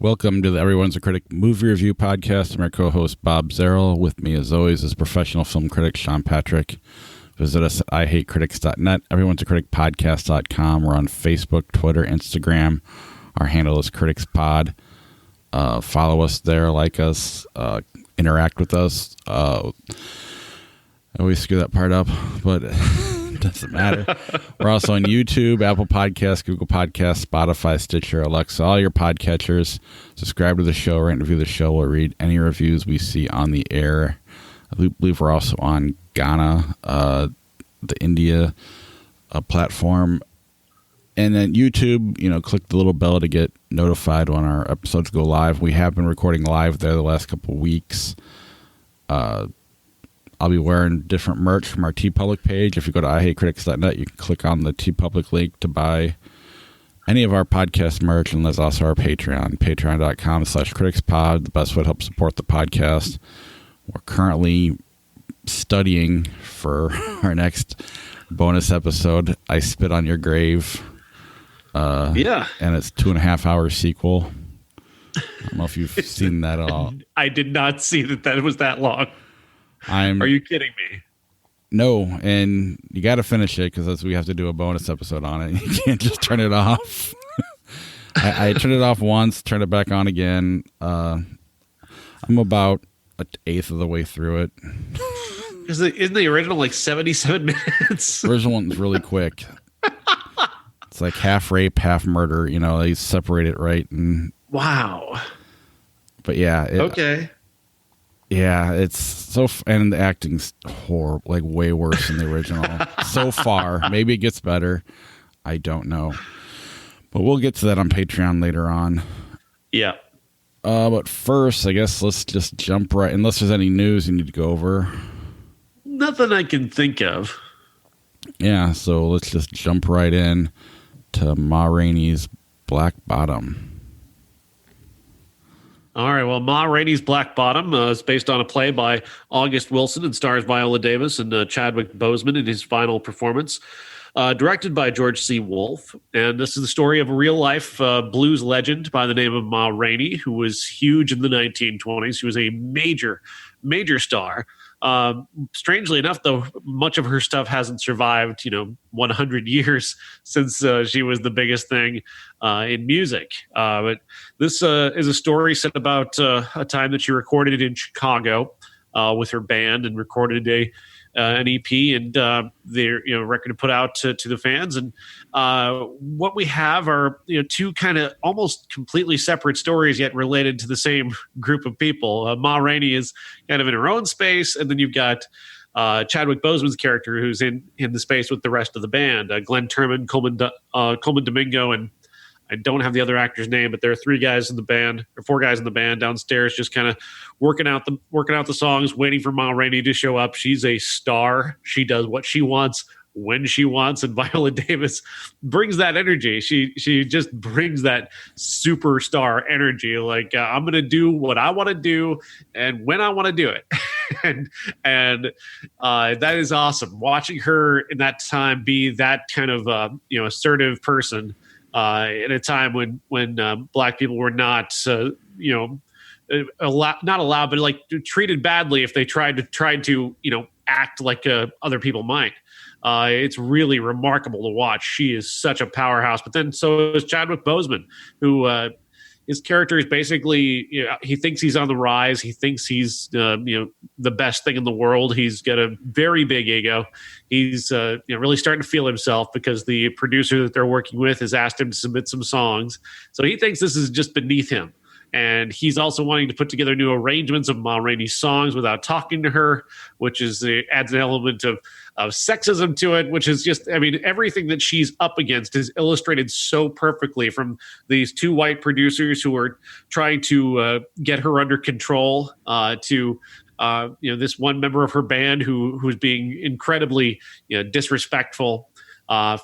Welcome to the Everyone's a Critic movie review podcast. I'm your co-host, Bob Zarrell. With me, as always, is professional film critic Sean Patrick. Visit us at ihatecritics.net, everyone'sacriticpodcast.com. We're on Facebook, Twitter, Instagram. Our handle is CriticsPod. Follow us there, like us, interact with us. I always screw that part up, but it doesn't matter. We're also on YouTube, Apple Podcasts, Google Podcasts, Spotify, Stitcher, Alexa, all your podcatchers. Subscribe to the show, rate and review the show. We'll read any reviews we see on the air. I believe we're also on Ghana, the India platform. And then YouTube, click the little bell to get notified when our episodes go live. We have been recording live there the last couple of weeks. I'll be wearing different merch from our TeePublic page. If you go to ihatecritics.net, you can click on the TeePublic link to buy any of our podcast merch. And there's also our Patreon, patreon.com/criticspod, the best way to help support the podcast. We're currently studying for our next bonus episode, I Spit on Your Grave. And it's 2.5 hour sequel. I don't know if you've seen that at all. I did not see that was that long. Are you kidding me? No, and you got to finish it because we have to do a bonus episode on it. You can't just turn it off. I turned it off once, turned it back on again. I'm about an eighth of the way through it. Isn't the original like 77 minutes? The original one's really quick. It's like half rape, half murder. They separate it right. Wow. But yeah. Okay. Yeah, it's so, and the acting's horrible, like way worse than the original so far. Maybe it gets better. I don't know. But we'll get to that on Patreon later on. Yeah. But first, I guess let's just jump right, unless there's any news you need to go over. Nothing I can think of. Yeah, so let's just jump right in to Ma Rainey's Black Bottom. All right, well, Ma Rainey's Black Bottom is based on a play by August Wilson and stars Viola Davis and Chadwick Boseman in his final performance. Directed by George C. Wolfe. And this is the story of a real-life blues legend by the name of Ma Rainey, who was huge in the 1920s. She was a major, major star. Strangely enough, though, much of her stuff hasn't survived, 100 years since she was the biggest thing in music. But this is a story set about a time that she recorded in Chicago with her band and recorded an EP and their record to put out to the fans. And what we have are two kind of almost completely separate stories yet related to the same group of people. Ma Rainey is kind of in her own space, and then you've got Chadwick Boseman's character who's in the space with the rest of the band. Glenn Turman, Coleman Domingo, and I don't have the other actor's name, but there are 4 guys in the band downstairs, just kind of working out the songs, waiting for Ma Rainey to show up. She's a star. She does what she wants when she wants, and Viola Davis brings that energy. She just brings that superstar energy. Like I'm going to do what I want to do and when I want to do it, and that is awesome. Watching her in that time be that kind of assertive person. In a time when black people were not, not allowed, but like treated badly if they tried to act like other people might. It's really remarkable to watch. She is such a powerhouse. But then so is Chadwick Boseman, who his character is basically, he thinks he's on the rise. He thinks he's, the best thing in the world. He's got a very big ego. He's, really starting to feel himself because the producer that they're working with has asked him to submit some songs. So he thinks this is just beneath him. And he's also wanting to put together new arrangements of Ma Rainey's songs without talking to her, which is adds an element of sexism to it, which is just, everything that she's up against is illustrated so perfectly from these 2 white producers who are trying to get her under control to this one member of her band who's being incredibly disrespectful.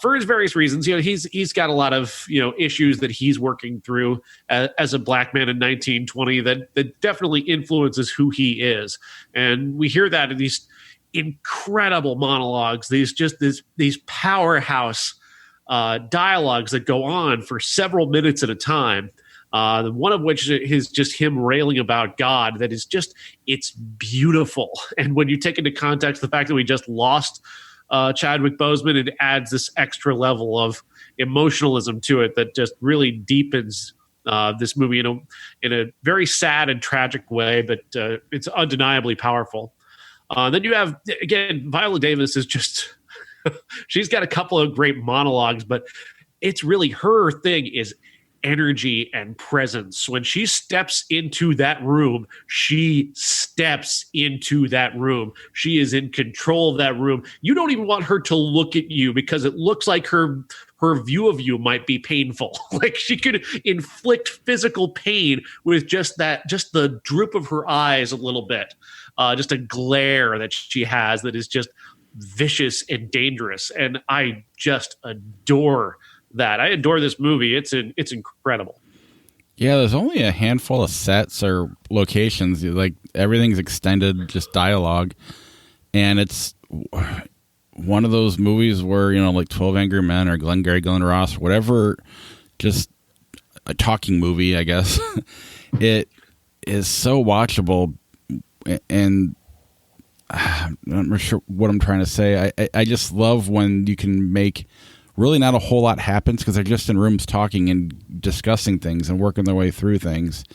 For his various reasons, he's got a lot of issues that he's working through as a black man in 1920 that definitely influences who he is, and we hear that in these incredible monologues, these powerhouse dialogues that go on for several minutes at a time. One of which is just him railing about God. That is just, it's beautiful. And when you take into context the fact that we just lost Chadwick Boseman, it adds this extra level of emotionalism to it that just really deepens this movie in a very sad and tragic way, but it's undeniably powerful. Then you have, again, Viola Davis is just, she's got a couple of great monologues, but it's really, her thing is energy and presence. When she steps into that room, she steps into that room. She is in control of that room. You don't even want her to look at you because it looks like her view of you might be painful. Like she could inflict physical pain with just the droop of her eyes a little bit. Just a glare that she has that is just vicious and dangerous. And I just adore that. I adore this movie. It's incredible. Yeah, there's only a handful of sets or locations. Like everything's extended, just dialogue. And it's one of those movies where, like 12 Angry Men or Glengarry Glen Ross, whatever, just a talking movie, I guess. It is so watchable. And I'm not sure what I'm trying to say. I just love when you can make really not a whole lot happens because they're just in rooms talking and discussing things and working their way through things.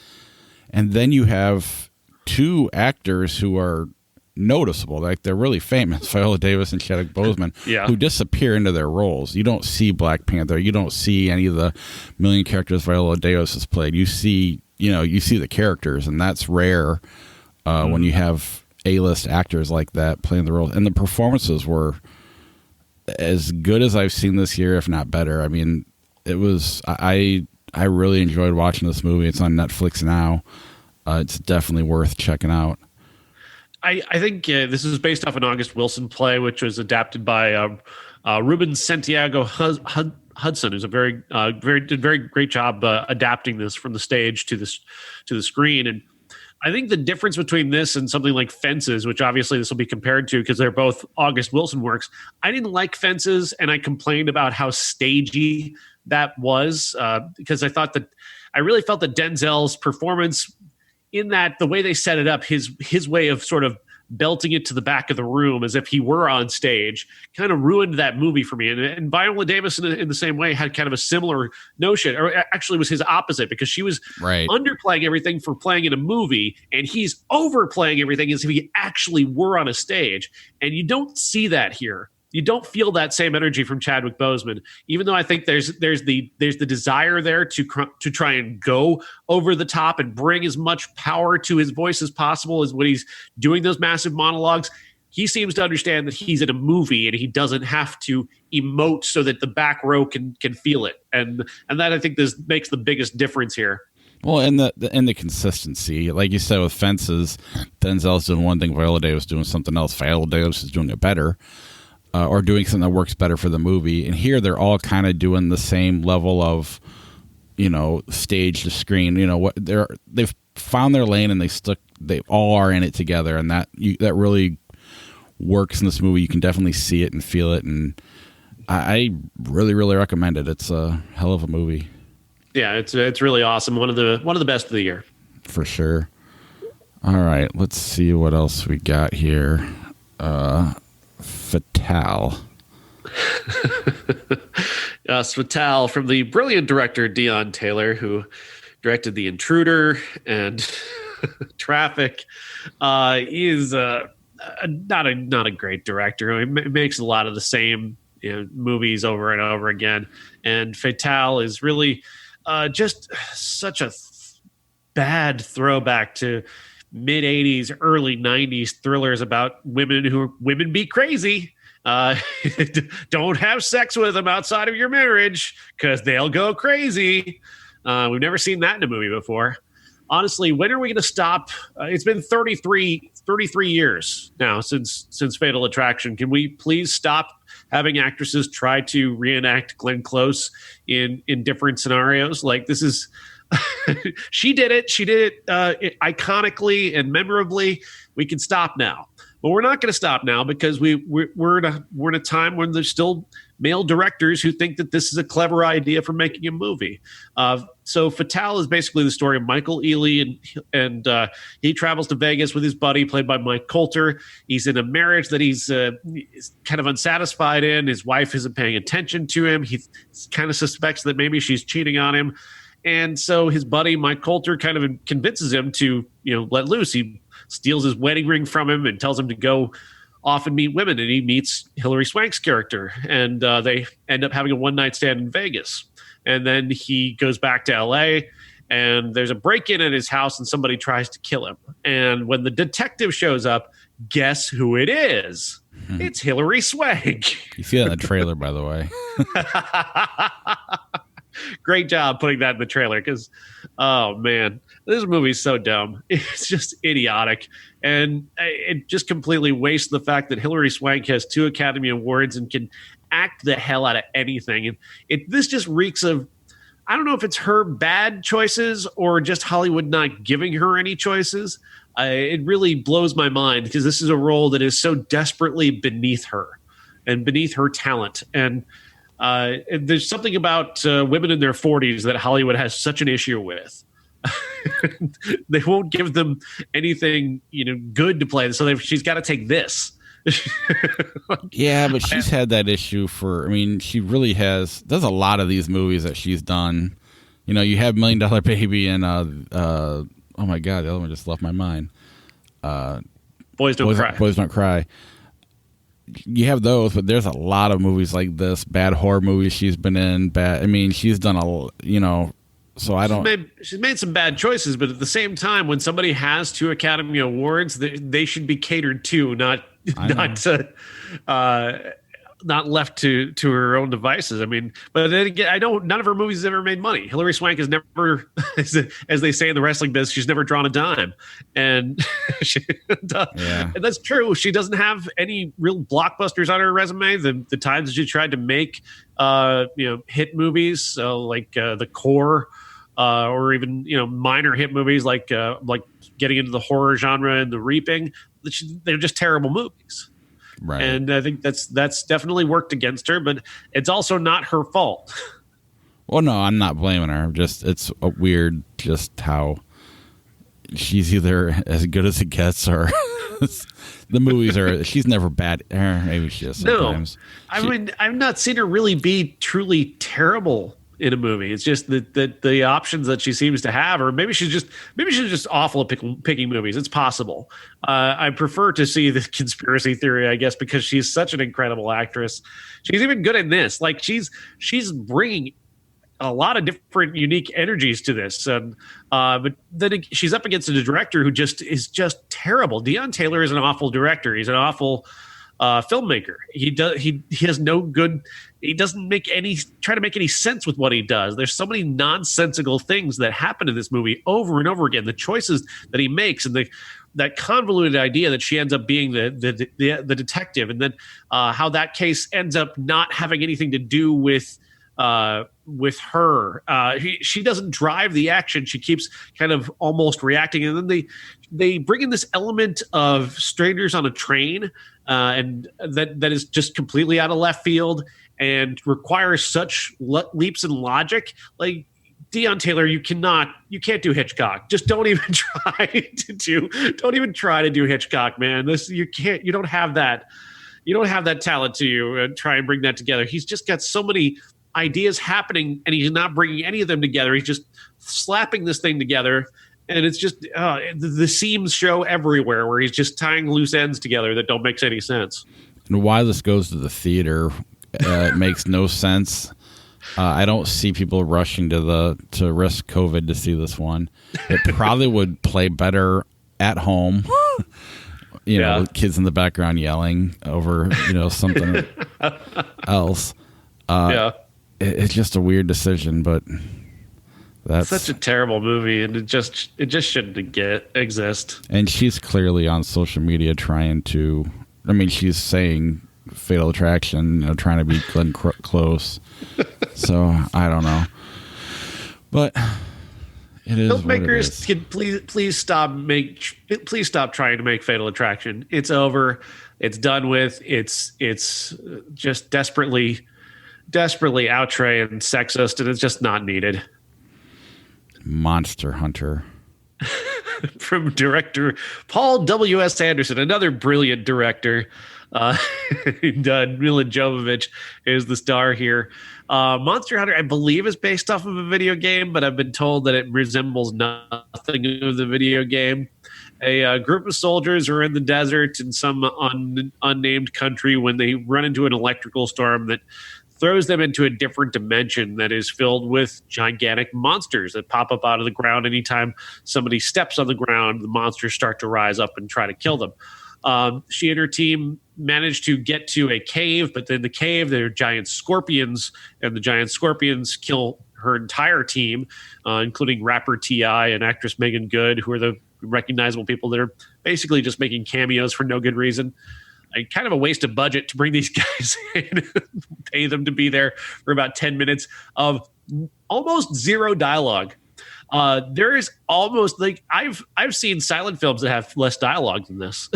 And then you have two actors who are noticeable, like they're really famous, Viola Davis and Chadwick Boseman, who disappear into their roles. You don't see Black Panther. You don't see any of the million characters Viola Davis has played. You see the characters, and that's rare when you have A-list actors like that playing the roles. And the performances were as good as I've seen this year, if not better. I mean, it was, I really enjoyed watching this movie. It's on Netflix now. It's definitely worth checking out. I think this is based off an August Wilson play, which was adapted by Ruben Santiago Hudson, who's did a very great job adapting this from the stage to the screen. And I think the difference between this and something like Fences, which obviously this will be compared to because they're both August Wilson works, I didn't like Fences, and I complained about how stagey that was because I really felt that Denzel's performance in that, the way they set it up, his way of sort of belting it to the back of the room as if he were on stage kind of ruined that movie for me. And Viola Davis in the same way had kind of a similar notion, or actually was his opposite, because she was underplaying everything for playing in a movie, and he's overplaying everything as if he actually were on a stage. And you don't see that here. You don't feel that same energy from Chadwick Boseman, even though I think there's the desire there to try and go over the top and bring as much power to his voice as possible as when he's doing those massive monologues. He seems to understand that he's in a movie and he doesn't have to emote so that the back row can feel it, and that I think this makes the biggest difference here. Well, and the consistency, like you said with Fences, Denzel's doing one thing, Viola Davis doing something else. Viola Davis is doing it better. Or doing something that works better for the movie. And here they're all kind of doing the same level of, stage to screen. They've found their lane and they all are in it together, and that really works in this movie. You can definitely see it and feel it, and I really, really recommend it. It's a hell of a movie. Yeah, it's really awesome. One of the best of the year, for sure. All right, let's see what else we got here. Fatale. Fatale, from the brilliant director Dion Taylor, who directed The Intruder and Traffic. He is not a great director. He makes a lot of the same movies over and over again. And Fatale is really just such a bad throwback to mid-'80s, early '90s thrillers about women be crazy. Don't have sex with them outside of your marriage because they'll go crazy. We've never seen that in a movie before. Honestly, when are we going to stop? It's been 33 years now since Fatal Attraction. Can we please stop having actresses try to reenact Glenn Close in different scenarios? Like, this is... She did it iconically and memorably. We can stop now. But we're not going to stop now because we're in a time when there's still male directors who think that this is a clever idea for making a movie. So Fatale is basically the story of Michael Ealy, and he travels to Vegas with his buddy, played by Mike Coulter. He's in a marriage that he's kind of unsatisfied in. His wife isn't paying attention to him. He kind of suspects that maybe she's cheating on him. And so his buddy, Mike Coulter, kind of convinces him to, let loose. He steals his wedding ring from him and tells him to go off and meet women. And he meets Hilary Swank's character. And they end up having a one-night stand in Vegas. And then he goes back to L.A., and there's a break-in at his house, and somebody tries to kill him. And when the detective shows up, guess who it is? It's Hilary Swank. You see that in the trailer, by the way. Great job putting that in the trailer because, oh, man, this movie is so dumb. It's just idiotic. And it just completely wastes the fact that Hilary Swank has 2 Academy Awards and can act the hell out of anything. And this just reeks of, I don't know if it's her bad choices or just Hollywood not giving her any choices. It really blows my mind because this is a role that is so desperately beneath her and beneath her talent. And there's something about women in their 40s that Hollywood has such an issue with. They won't give them anything, good to play. So she's got to take this. Yeah, but she's had that issue she really has. There's a lot of these movies that she's done. You have $1 Million Baby and oh my God, the other one just left my mind. Boys Don't Cry. You have those, but there's a lot of movies like this, bad horror movies she's been in. She's done so I don't. She's made some bad choices, but at the same time, when somebody has 2 Academy Awards, they should be catered to, not left to her own devices. But then again, I know none of her movies have ever made money. Hilary Swank has never, as they say in the wrestling biz, she's never drawn a dime, and and that's true. She doesn't have any real blockbusters on her resume. The times that she tried to make hit movies like The Core, or even minor hit movies like getting into the horror genre and The Reaping, they're just terrible movies. Right. And I think that's definitely worked against her, but it's also not her fault. Well, no, I'm not blaming her. It's a weird just how she's either as good as it gets or the movies are. She's never bad. Maybe she is sometimes. No, I've not seen her really be truly terrible in a movie. It's just that the options that she seems to have, or maybe she's just awful at picking movies. It's possible. I prefer to see the conspiracy theory, I guess, because she's such an incredible actress. She's even good in this. Like she's bringing a lot of different unique energies to this. But then she's up against a director who is just terrible. Deon Taylor is an awful director. He's an awful filmmaker. He has no good. He doesn't try to make any sense with what he does. There's so many nonsensical things that happen in this movie over and over again. The choices that he makes and that convoluted idea that she ends up being the detective, and then how that case ends up not having anything to do with her. She doesn't drive the action. She keeps kind of almost reacting, and then they bring in this element of strangers on a train, and that is just completely out of left field and requires such leaps in logic. Like Deon Taylor, you can't do Hitchcock. Just don't even try to do Hitchcock, man. You don't have that talent to you, and try and bring that together. He's just got so many ideas happening, and he's not bringing any of them together. He's just slapping this thing together, and it's just the seams show everywhere where he's just tying loose ends together that don't make any sense. And why this goes to the theater, it makes no sense. I don't see people rushing to risk COVID to see this one. It probably would play better at home. With kids in the background yelling over something else. It's just a weird decision, but that's such a terrible movie, and it just shouldn't exist. And she's clearly on social media trying to. She's saying Fatal Attraction, trying to be Glenn Close. So I don't know, but It is Filmmakers can please stop trying to make Fatal Attraction. It's over. It's done with. It's just desperately outre and sexist, and it's just not needed. Monster Hunter. From director Paul W.S. Anderson, another brilliant director. Mila Jovovich is the star here. Monster Hunter, I believe, is based off of a video game, but I've been told that it resembles nothing of the video game. A group of soldiers are in the desert in some unnamed country when they run into an electrical storm that throws them into a different dimension that is filled with gigantic monsters that pop up out of the ground. Anytime somebody steps on the ground, the monsters start to rise up and try to kill them. She and her team managed to get to a cave, but in the cave there are giant scorpions, and the giant scorpions kill her entire team, including rapper T.I. and actress Megan Good, who are the recognizable people that are basically just making cameos for no good reason. Kind of a waste of budget to bring these guys in, pay them to be there for about 10 minutes of almost zero dialogue. There is almost like I've seen silent films that have less dialogue than this.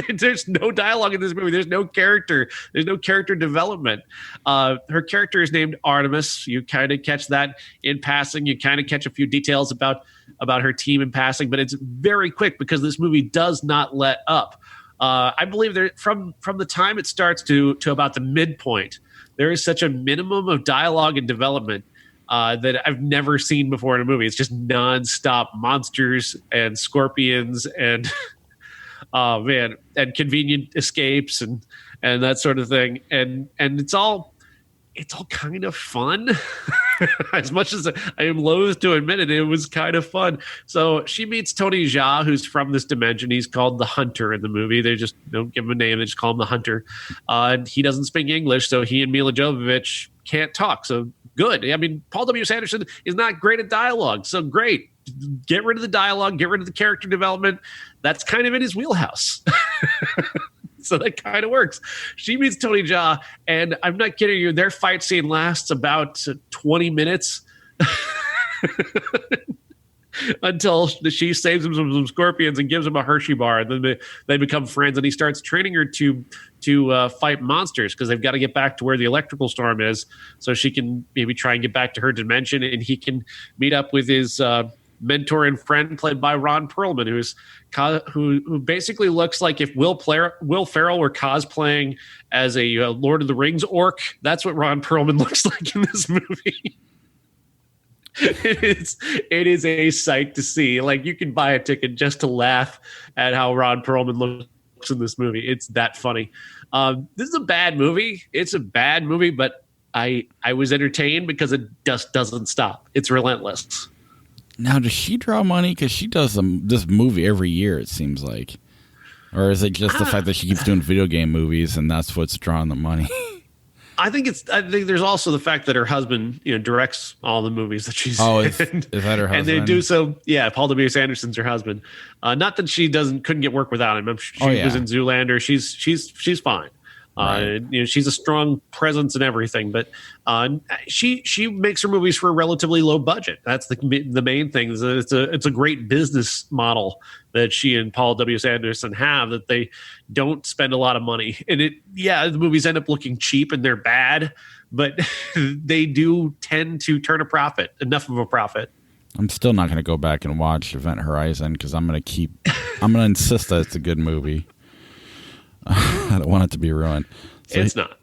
There's no dialogue in this movie. There's no character. There's no character development. Her character is named Artemis. You kind of catch that in passing. You kind of catch a few details about her team in passing, but it's very quick because this movie does not let up. I believe there from the time it starts to about the midpoint, there is such a minimum of dialogue and development that I've never seen before in a movie. It's just nonstop monsters and scorpions and and convenient escapes and that sort of thing. And it's all kind of fun. As much as I am loath to admit it, it was kind of fun. So she meets Tony Jaa, who's from this dimension. He's called the Hunter in the movie. They just don't give him a name. They just call him the Hunter. And he doesn't speak English, so he and Mila Jovovich can't talk. So good. I mean, Paul W.S. Anderson is not great at dialogue. So great. Get rid of the dialogue. Get rid of the character development. That's kind of in his wheelhouse. So that kind of works. She meets Tony Jaa, and I'm not kidding you, their fight scene lasts about 20 minutes until she saves him some scorpions and gives him a Hershey bar, and then they become friends, and he starts training her to fight monsters because they've got to get back to where the electrical storm is so she can maybe try and get back to her dimension, and he can meet up with his mentor and friend played by Ron Perlman, who basically looks like if Will Ferrell were cosplaying as a Lord of the Rings orc. That's what Ron Perlman looks like in this movie. It is a sight to see. Like, you can buy a ticket just to laugh at how Ron Perlman looks in this movie. It's that funny. This is a bad movie. It's a bad movie, but I was entertained because it just doesn't stop. It's relentless. Now, does she draw money? Because she does this movie every year, it seems like. Or is it just the fact that she keeps doing video game movies and that's what's drawing the money? I think there's also the fact that her husband, directs all the movies that she's in. Is that her husband? And they do so. Yeah, Paul W.S. Anderson's her husband. Not that she couldn't get work without him. She was in Zoolander. She's fine. Right. She's a strong presence and everything, but she makes her movies for a relatively low budget. That's the main thing. It's a great business model that she and Paul W.S. Anderson have, that they don't spend a lot of money. And the movies end up looking cheap and they're bad, but they do tend to turn enough of a profit. I'm still not going to go back and watch Event Horizon because I'm going to insist that it's a good movie. I don't want it to be ruined. So it's not.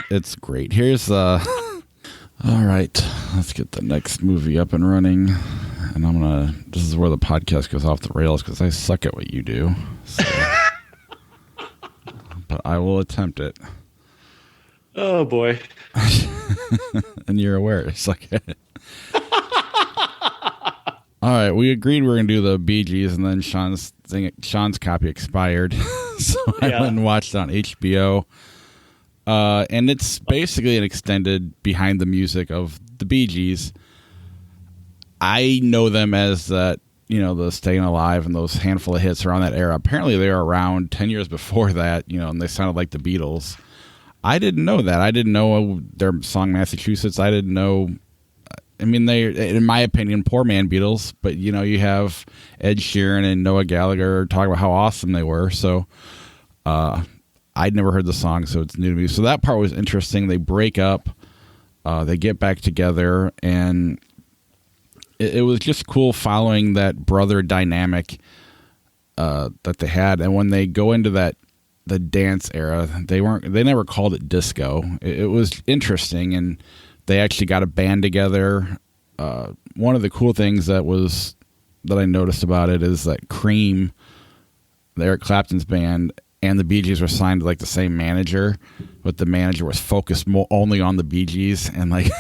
It's great. Here's all right. Let's get the next movie up and running. And this is where the podcast goes off the rails because I suck at what you do. So. But I will attempt it. Oh, boy. And you're aware. It's like all right, we agreed we were going to do the Bee Gees, and then Sean's copy expired. So I went and watched it on HBO. And it's basically an extended behind the music of the Bee Gees. I know them as that, the Staying Alive and those handful of hits around that era. Apparently they were around 10 years before that, and they sounded like the Beatles. I didn't know that. I didn't know their song Massachusetts. I didn't know I mean, they, in my opinion, poor man Beatles, but you have Ed Sheeran and Noah Gallagher talking about how awesome they were. So I'd never heard the song, so it's new to me. So that part was interesting. They break up, they get back together, and it was just cool following that brother dynamic that they had. And when they go into the dance era, they never called it disco. It was interesting, and they actually got a band together. One of the cool things that I noticed about it is that Cream, Eric Clapton's band, and the Bee Gees were signed to like the same manager, but the manager was focused only on the Bee Gees, and like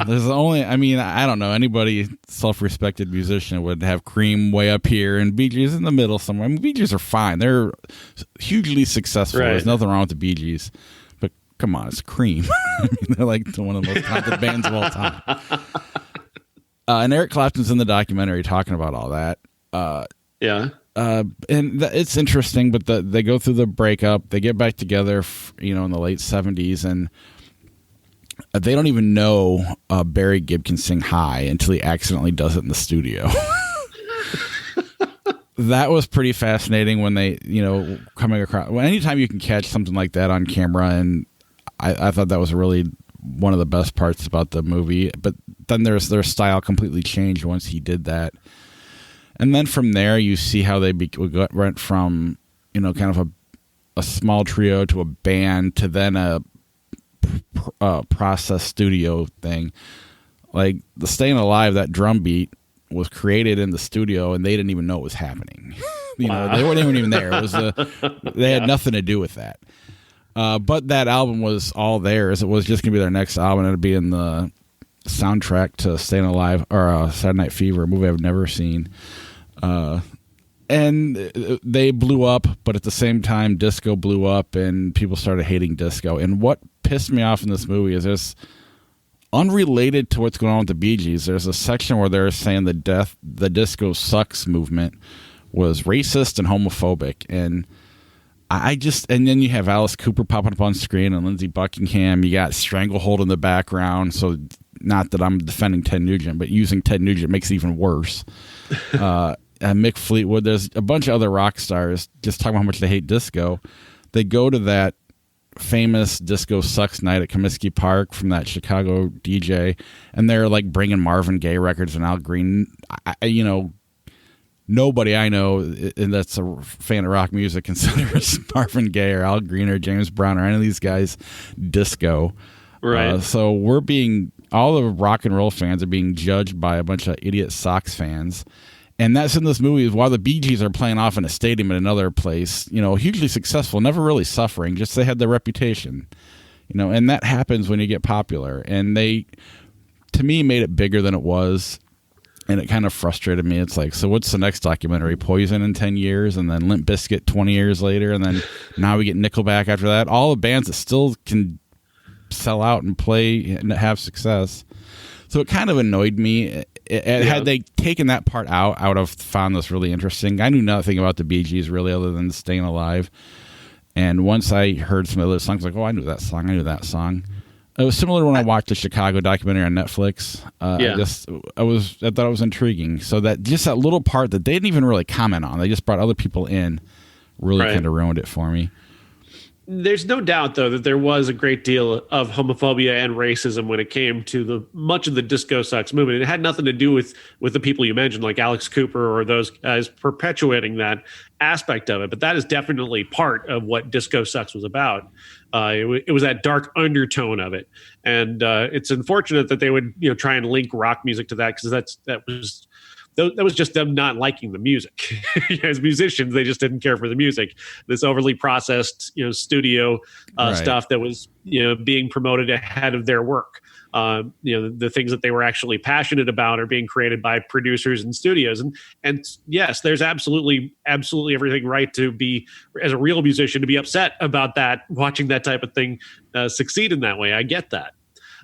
there's only, I mean, I don't know, anybody self-respected musician would have Cream way up here and Bee Gees in the middle somewhere. I mean, Bee Gees are fine; they're hugely successful. Right. There's nothing wrong with the Bee Gees, but come on, it's Cream. I mean, they're like one of the most talented bands of all time. And Eric Clapton's in the documentary talking about all that. Yeah. And it's interesting, but they go through the breakup, they get back together, in the late 70s, and they don't even know Barry Gibb can sing high until he accidentally does it in the studio. That was pretty fascinating when they, coming across. Well, anytime you can catch something like that on camera, and I thought that was really one of the best parts about the movie. But then their style completely changed once he did that. And then from there, you see how they went from, kind of a small trio to a band to then a process studio thing. Like the Staying Alive, that drum beat was created in the studio, and they didn't even know it was happening. Wow. They weren't even there. It was they had nothing to do with that. But that album was all theirs. It was just going to be their next album. It'd be in the soundtrack to Staying Alive or Saturday Night Fever, a movie I've never seen. And they blew up, but at the same time, disco blew up, and people started hating disco. And what pissed me off in this movie is this, unrelated to what's going on with the Bee Gees, there's a section where they're saying the disco sucks movement was racist and homophobic. And and then you have Alice Cooper popping up on screen and Lindsey Buckingham. You got Stranglehold in the background. So not that I'm defending Ted Nugent, but using Ted Nugent makes it even worse. Mick Fleetwood, there's a bunch of other rock stars just talking about how much they hate disco. They go to that famous Disco Sucks night at Comiskey Park from that Chicago DJ, and they're like bringing Marvin Gaye records and Al Green. Nobody I know, and that's a fan of rock music, considers Marvin Gaye or Al Green or James Brown or any of these guys disco. Right. So all the rock and roll fans are being judged by a bunch of idiot Sox fans. And that's in this movie while the Bee Gees are playing off in a stadium in another place, hugely successful, never really suffering, just they had their reputation, and that happens when you get popular. And they, to me, made it bigger than it was. And it kind of frustrated me. It's like, so what's the next documentary? Poison in 10 years, and then Limp Bizkit 20 years later, and then now we get Nickelback after that. All the bands that still can sell out and play and have success. So it kind of annoyed me. Had they taken that part out, I would have found this really interesting. I knew nothing about the Bee Gees really other than Staying Alive. And once I heard some of those songs, like, I knew that song. It was similar to when I watched the Chicago documentary on Netflix. I thought it was intriguing. So that little part that they didn't even really comment on, they just brought other people in, really kind of ruined it for me. There's no doubt, though, that there was a great deal of homophobia and racism when it came to much of the Disco Sucks movement. It had nothing to do with the people you mentioned, like Alex Cooper or those guys perpetuating that aspect of it. But that is definitely part of what Disco Sucks was about. It was that dark undertone of it, and it's unfortunate that they would try and link rock music to that, because that was just them not liking the music. As musicians, they just didn't care for the music. This overly processed, studio stuff that was, being promoted ahead of their work. The things that they were actually passionate about are being created by producers and studios. And yes, there's absolutely everything right to be, as a real musician, to be upset about that, watching that type of thing succeed in that way. I get that.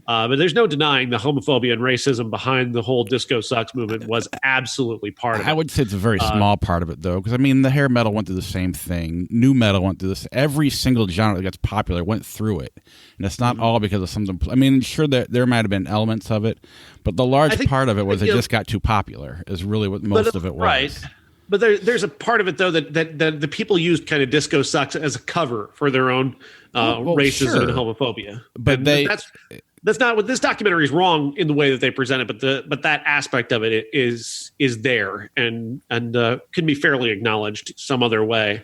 But there's no denying the homophobia and racism behind the whole disco sucks movement was absolutely part of it. I would say it's a very small part of it, though, because, I mean, the hair metal went through the same thing. New metal went through this. Every single genre that gets popular went through it. And it's not all because of something. I mean, sure, there might have been elements of it, but the large part of it was it just got too popular, is really what most of it was. Right. But there's a part of it, though, that the people used kind of disco sucks as a cover for their own racism and homophobia. But that's not what this documentary is wrong in the way that they present it, but that aspect of it is there and can be fairly acknowledged some other way.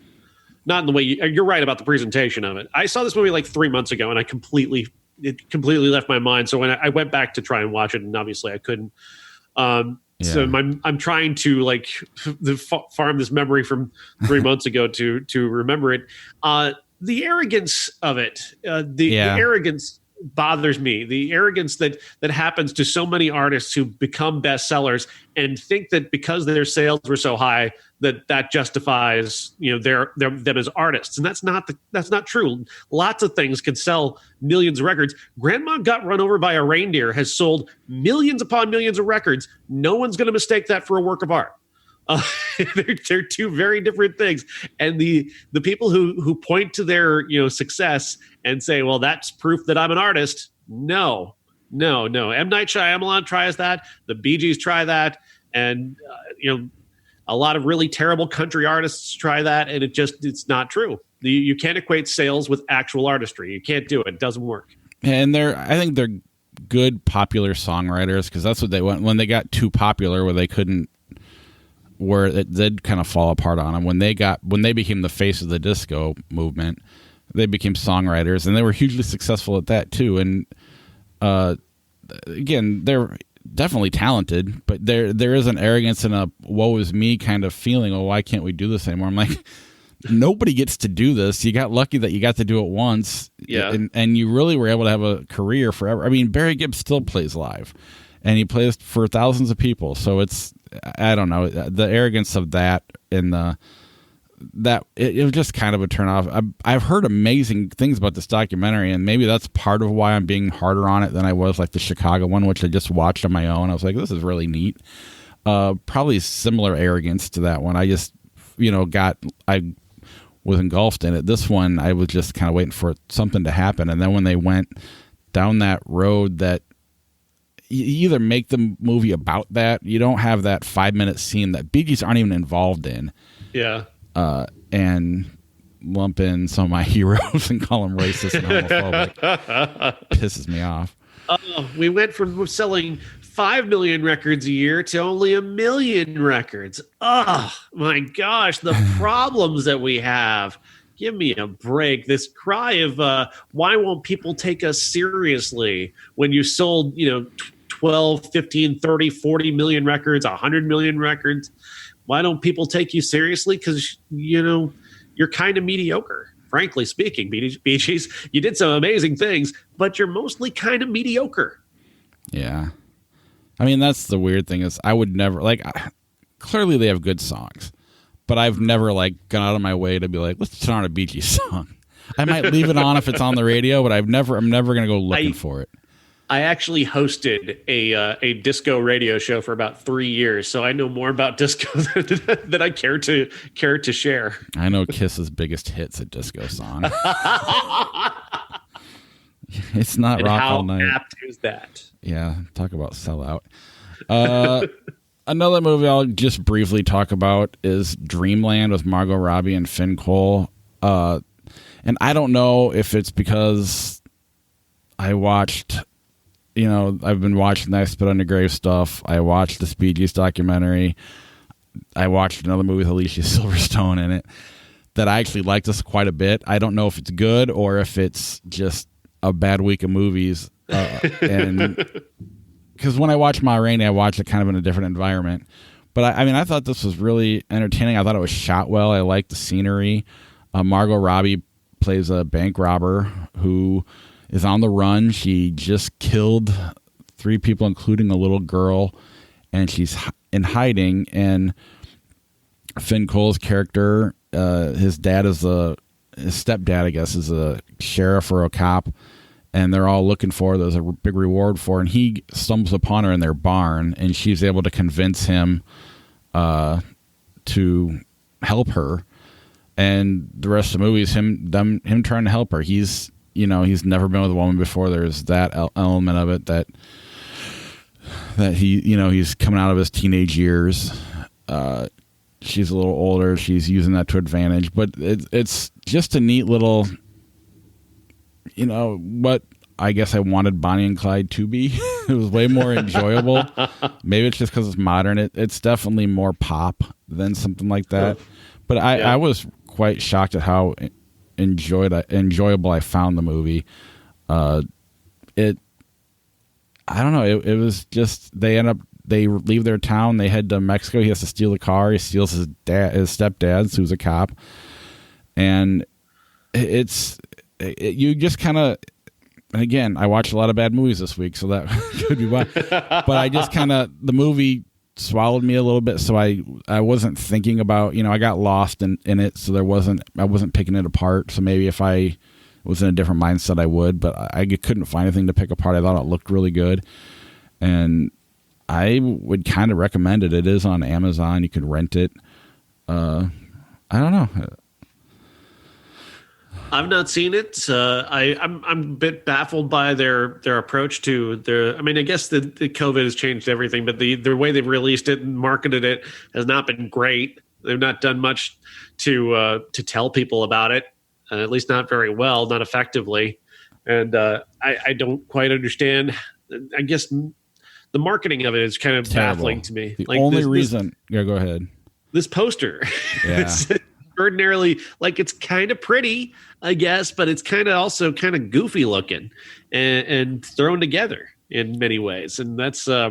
Not in the way you're right about the presentation of it. I saw this movie like 3 months ago, and it completely left my mind. So when I went back to try and watch it, and obviously I couldn't. So I'm trying to farm this memory from 3 months ago to remember it. The arrogance of it, the arrogance bothers me. The arrogance that happens to so many artists who become bestsellers and think that because their sales were so high that justifies them as artists, and that's not true. Lots of things can sell millions of records. Grandma Got Run Over by a Reindeer has sold millions upon millions of records. No one's going to mistake that for a work of art. They're two very different things, and the people who point to their success and say, well, that's proof that I'm an artist. No. M. Night Shyamalan tries that. The Bee Gees try that, and a lot of really terrible country artists try that, and it's not true. You can't equate sales with actual artistry. You can't do it. It doesn't work. And I think they're good popular songwriters, because that's what they went when they got too popular, where they couldn't. Where it did kind of fall apart on them when they became the face of the disco movement. They became songwriters, and they were hugely successful at that too. And again, they're definitely talented, but there is an arrogance and a woe is me kind of feeling. Oh, why can't we do this anymore? I'm like, nobody gets to do this. You got lucky that you got to do it once, and you really were able to have a career forever. I mean, Barry Gibb still plays live, and he plays for thousands of people. So I don't know, the arrogance of that and it was just kind of a turnoff. I've heard amazing things about this documentary, and maybe that's part of why I'm being harder on it than I was like the Chicago one, which I just watched on my own. I was like, this is really neat. Probably similar arrogance to that one. I just, I was engulfed in it. This one, I was just kind of waiting for something to happen. And then when they went down that road that, you either make the movie about that, you don't have that 5-minute scene that Bee Gees aren't even involved in. Yeah. And lump in some of my heroes and call them racist and homophobic. Pisses me off. We went from selling 5 million records a year to only 1 million records. Oh, my gosh, the problems that we have. Give me a break. This cry of why won't people take us seriously when you sold, 12, 15, 30, 40 million records, 100 million records. Why don't people take you seriously? Because, you're kind of mediocre, frankly speaking. Bee Gees, you did some amazing things, but you're mostly kind of mediocre. Yeah. I mean, that's the weird thing is I would never, clearly they have good songs, but I've never, gone out of my way to be like, let's turn on a Bee Gees song. I might leave it on if it's on the radio, but I'm never going to go looking for it. I actually hosted a disco radio show for about 3 years, so I know more about disco than I care to share. I know Kiss's biggest hit's a disco song. It's not and Rock All Night. How apt is that? Yeah, talk about sellout. Another movie I'll just briefly talk about is Dreamland with Margot Robbie and Finn Cole. And I don't know if it's because I watched... I've been watching the I Spit on Your Grave stuff. I watched the Bee Gees documentary. I watched another movie with Alicia Silverstone in it that I actually liked this quite a bit. I don't know if it's good or if it's just a bad week of movies. And because when I watched Ma Rainey, I watched it kind of in a different environment. But I thought this was really entertaining. I thought it was shot well. I liked the scenery. Margot Robbie plays a bank robber who is on the run. She just killed 3 people, including a little girl, and she's in hiding. And Finn Cole's character, his stepdad, I guess, is a sheriff or a cop, and they're all looking for her. There's a big reward for her, and he stumbles upon her in their barn, and she's able to convince him to help her. And the rest of the movie is him trying to help her. He's never been with a woman before. There's that element of it that he, he's coming out of his teenage years. She's a little older. She's using that to advantage, but it's just a neat little, what I guess I wanted Bonnie and Clyde to be. It was way more enjoyable. Maybe it's just because it's modern. It's definitely more pop than something like that. But I was quite shocked at how enjoyable I found the movie. I don't know. It was just they leave their town. They head to Mexico. He has to steal a car. He steals his stepdad's, who's a cop, and you just kind of. And again, I watched a lot of bad movies this week, so that could be why. But I just the movie swallowed me a little bit, so I wasn't thinking about, I got lost in it, so I wasn't picking it apart. So maybe if I was in a different mindset, I would, but I couldn't find anything to pick apart. I thought it looked really good, and I would kind of recommend it. It is on Amazon. You can rent it. I don't know. I've not seen it. I'm a bit baffled by their approach to their. I mean, I guess the COVID has changed everything, but the way they've released it and marketed it has not been great. They've not done much to tell people about it, at least not very well, not effectively. And I don't quite understand. I guess the marketing of it is kind of baffling to me. The only reason, go ahead. This poster, yeah. It's ordinarily, it's kind of pretty, I guess, but it's kind of also kind of goofy looking and thrown together in many ways. And that's, I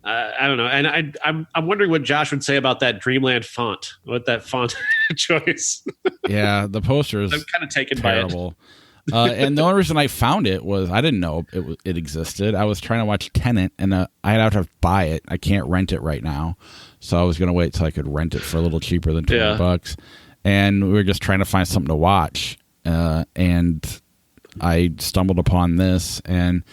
don't know. And I'm wondering what Josh would say about that Dreamland font, what that font choice. Yeah. The poster is I'm kind of taken terrible. And the only reason I found it was I didn't know it existed. I was trying to watch Tenet, and I'd have to buy it. I can't rent it right now. So I was going to wait till I could rent it for a little cheaper than $20. And we were just trying to find something to watch. And I stumbled upon this and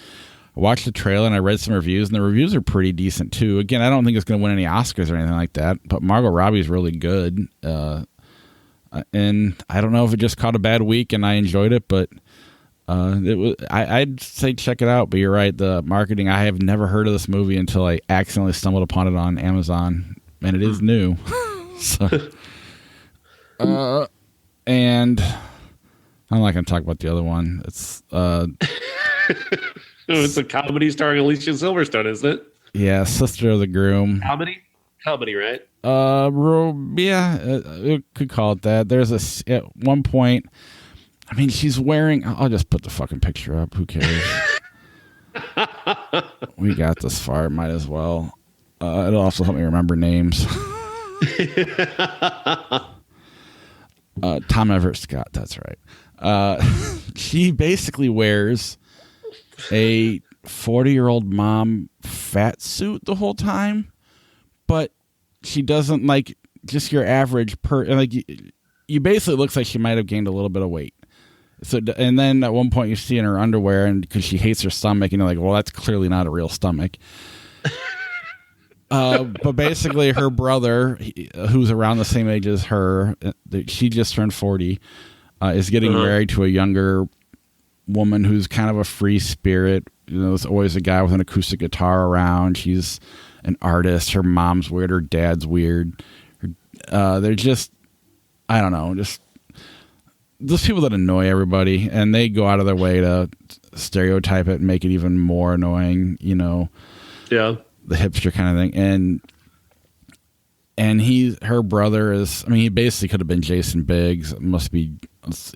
I watched the trailer and I read some reviews, and the reviews are pretty decent too. Again, I don't think it's going to win any Oscars or anything like that, but Margot Robbie's really good. And I don't know if it just caught a bad week and I enjoyed it, but I'd say check it out. But you're right, the marketing, I have never heard of this movie until I accidentally stumbled upon it on Amazon, and it is new. So, and I'm not going to talk about the other one. It's it's a comedy starring Alicia Silverstone, isn't it? Yeah, Sister of the Groom. Comedy, right? Yeah, it could call it that. There's at one point, I mean, she's wearing, I'll just put the fucking picture up. Who cares? We got this far. Might as well. It'll also help me remember names. Tom Everett Scott. That's right. She basically wears a 40-year-old mom fat suit the whole time, but she doesn't just your average you basically looks like she might have gained a little bit of weight. So, and then at one point you see in her underwear, and because she hates her stomach, and you're like, well, that's clearly not a real stomach. But basically her brother, who's around the same age as her, she just turned 40, is getting married to a younger woman who's kind of a free spirit. There's always a guy with an acoustic guitar around. She's an artist. Her mom's weird. Her dad's weird. They're just, I don't know, just those people that annoy everybody, and they go out of their way to stereotype it and make it even more annoying, Yeah. The hipster kind of thing. And her brother is, I mean, he basically could have been Jason Biggs. It must be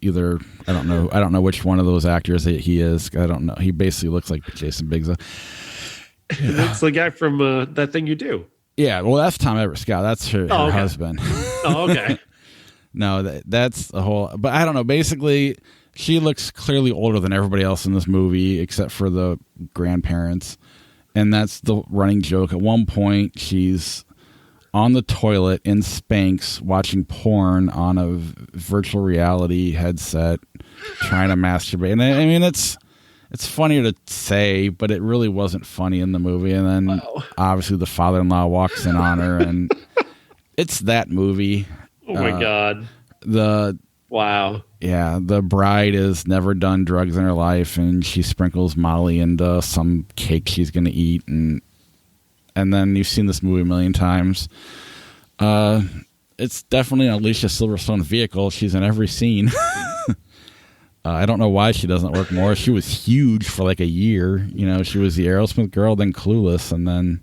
either, I don't know which one of those actors he is. I don't know. He basically looks like Jason Biggs. That's the guy from That Thing You Do. Yeah, well, that's Tom Everett Scott. That's her husband. Oh, okay. No, that's the whole. But I don't know. Basically, she looks clearly older than everybody else in this movie, except for the grandparents, and that's the running joke. At one point, she's on the toilet in Spanx watching porn on a virtual reality headset, trying to masturbate. And I mean, it's it's funnier to say, but it really wasn't funny in the movie. And then obviously the father-in-law walks in on her, and it's that movie. Oh my God. Wow. Yeah, the bride has never done drugs in her life, and she sprinkles Molly into some cake she's going to eat, and then you've seen this movie a million times. It's definitely an Alicia Silverstone vehicle. She's in every scene. I don't know why she doesn't work more. She was huge for like a year. You know, she was the Aerosmith girl, then Clueless, and then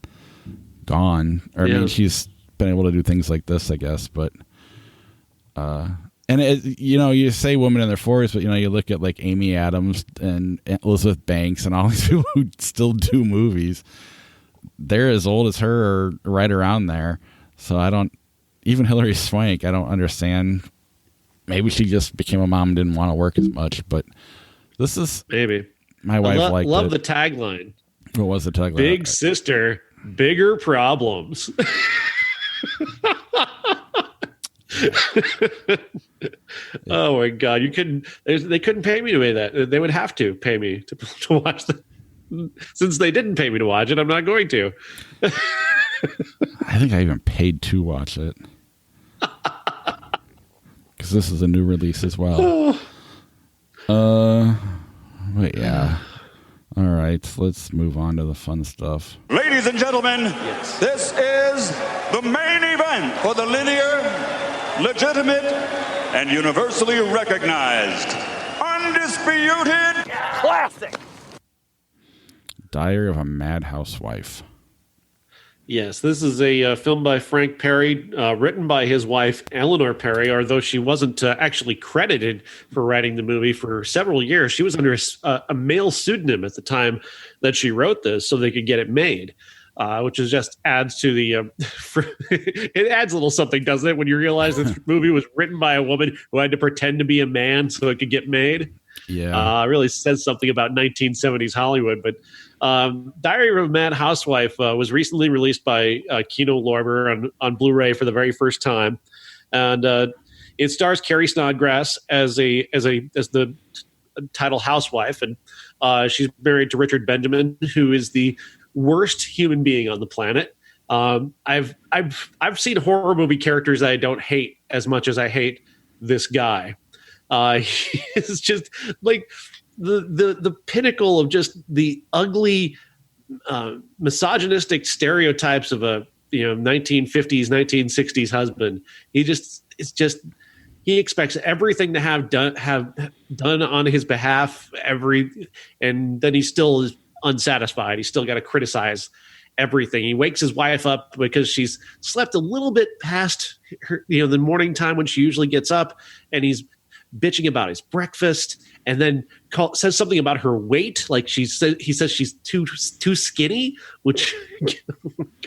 gone. I mean, she's been able to do things like this, I guess. But, and you say women in their 40s, but you look at like Amy Adams and Elizabeth Banks and all these people who still do movies. They're as old as her or right around there. So even Hilary Swank, I don't understand. Maybe she just became a mom and didn't want to work as much, but this is maybe my wife liked it. Love the tagline. What was the tagline? Big sister, bigger problems. Oh my God! They couldn't pay me to pay that. They would have to pay me to watch that. Since they didn't pay me to watch it, I'm not going to. I think I even paid to watch it. Because this is a new release as well. But yeah. All right, let's move on to the fun stuff. Ladies and gentlemen, This is the main event for the linear, legitimate, and universally recognized, undisputed classic. Diary of a Mad Housewife. Yes, this is a film by Frank Perry, written by his wife, Eleanor Perry, although she wasn't actually credited for writing the movie for several years. She was under a male pseudonym at the time that she wrote this so they could get it made, which is just adds to the... it adds a little something, doesn't it, when you realize this movie was written by a woman who had to pretend to be a man so it could get made? Yeah. It really says something about 1970s Hollywood, but... Diary of a Mad Housewife was recently released by Kino Lorber on Blu-ray for the very first time, and it stars Carrie Snodgrass as the title housewife, and she's married to Richard Benjamin, who is the worst human being on the planet. I've seen horror movie characters that I don't hate as much as I hate this guy. He's just like the pinnacle of just the ugly, misogynistic stereotypes of a 1950s, 1960s husband. He expects everything to have done on his behalf, and then he still is unsatisfied. He's still got to criticize everything. He wakes his wife up because she's slept a little bit past her, the morning time when she usually gets up, and he's bitching about his breakfast, and then says something about her weight. Like he says she's too skinny, which,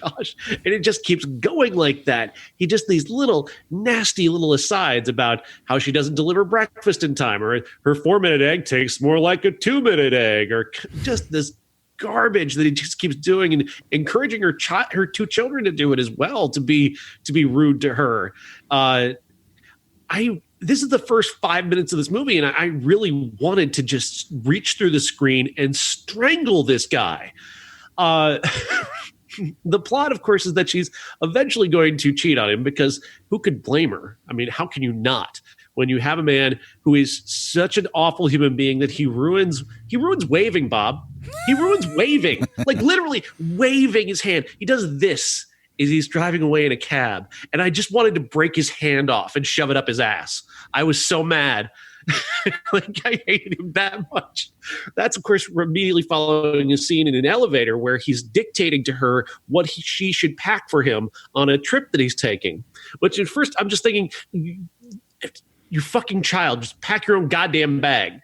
gosh, and it just keeps going like that. He just these little nasty little asides about how she doesn't deliver breakfast in time, or her 4-minute egg tastes more like a 2-minute egg, or just this garbage that he just keeps doing, and encouraging her 2 children to do it as well, to be rude to her. This is the first 5 minutes of this movie, and I really wanted to just reach through the screen and strangle this guy. The plot, of course, is that she's eventually going to cheat on him, because who could blame her? I mean, how can you not? When you have a man who is such an awful human being that he ruins waving, Bob. He ruins waving, like literally waving his hand. He does this as he's driving away in a cab, and I just wanted to break his hand off and shove it up his ass. I was so mad. Like, I hated him that much. That's, of course, immediately following a scene in an elevator where he's dictating to her what she should pack for him on a trip that he's taking. Which at first I'm just thinking, you fucking child, just pack your own goddamn bag.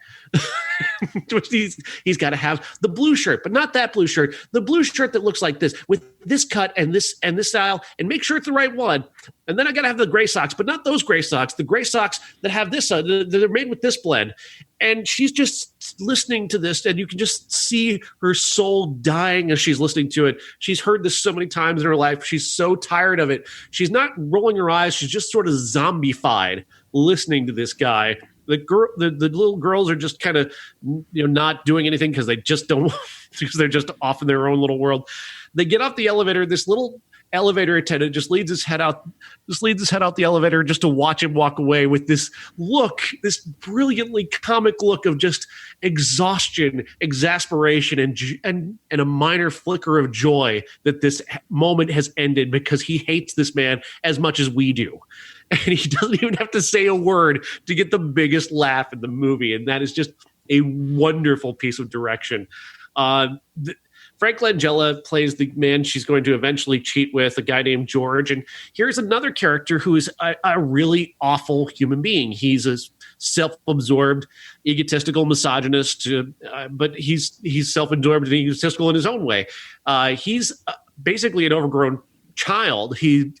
He's got to have the blue shirt, but not that blue shirt. The blue shirt that looks like this, with this cut and this style, and make sure it's the right one. And then I got to have the gray socks, but not those gray socks. The gray socks that have this, they're made with this blend. And she's just listening to this, and you can just see her soul dying as she's listening to it. She's heard this so many times in her life. She's so tired of it. She's not rolling her eyes. She's just sort of zombified listening to this guy the little girls are just kind of, not doing anything because they just don't, because they're just off in their own little world. They get off the elevator. This little elevator attendant just leads his head out the elevator just to watch him walk away with this brilliantly comic look of just exhaustion, exasperation, and a minor flicker of joy that this moment has ended because he hates this man as much as we do. And he doesn't even have to say a word to get the biggest laugh in the movie. And that is just a wonderful piece of direction. Frank Langella plays the man she's going to eventually cheat with, a guy named George. And here's another character who is a really awful human being. He's a self-absorbed, egotistical misogynist, but he's self-absorbed and egotistical in his own way. He's basically an overgrown child. He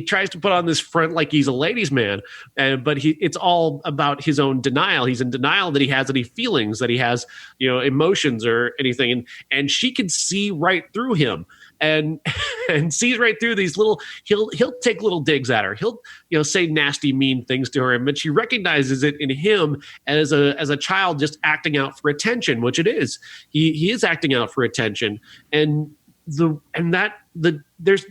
tries to put on this front like he's a ladies' man, but it's all about his own denial. He's in denial that he has any feelings, that he has emotions or anything, and she can see right through him and sees right through these little. He'll take little digs at her. He'll say nasty, mean things to her, but she recognizes it in him as a child just acting out for attention, which it is. He is acting out for attention, and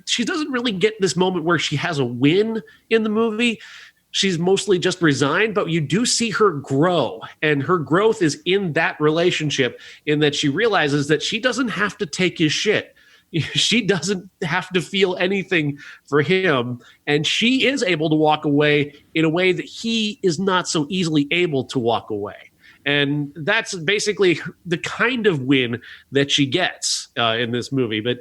she doesn't really get this moment where she has a win in the movie. She's mostly just resigned, but you do see her grow, and her growth is in that relationship, in that she realizes that she doesn't have to take his shit. She doesn't have to feel anything for him, and she is able to walk away in a way that he is not so easily able to walk away. And that's basically the kind of win that she gets in this movie. But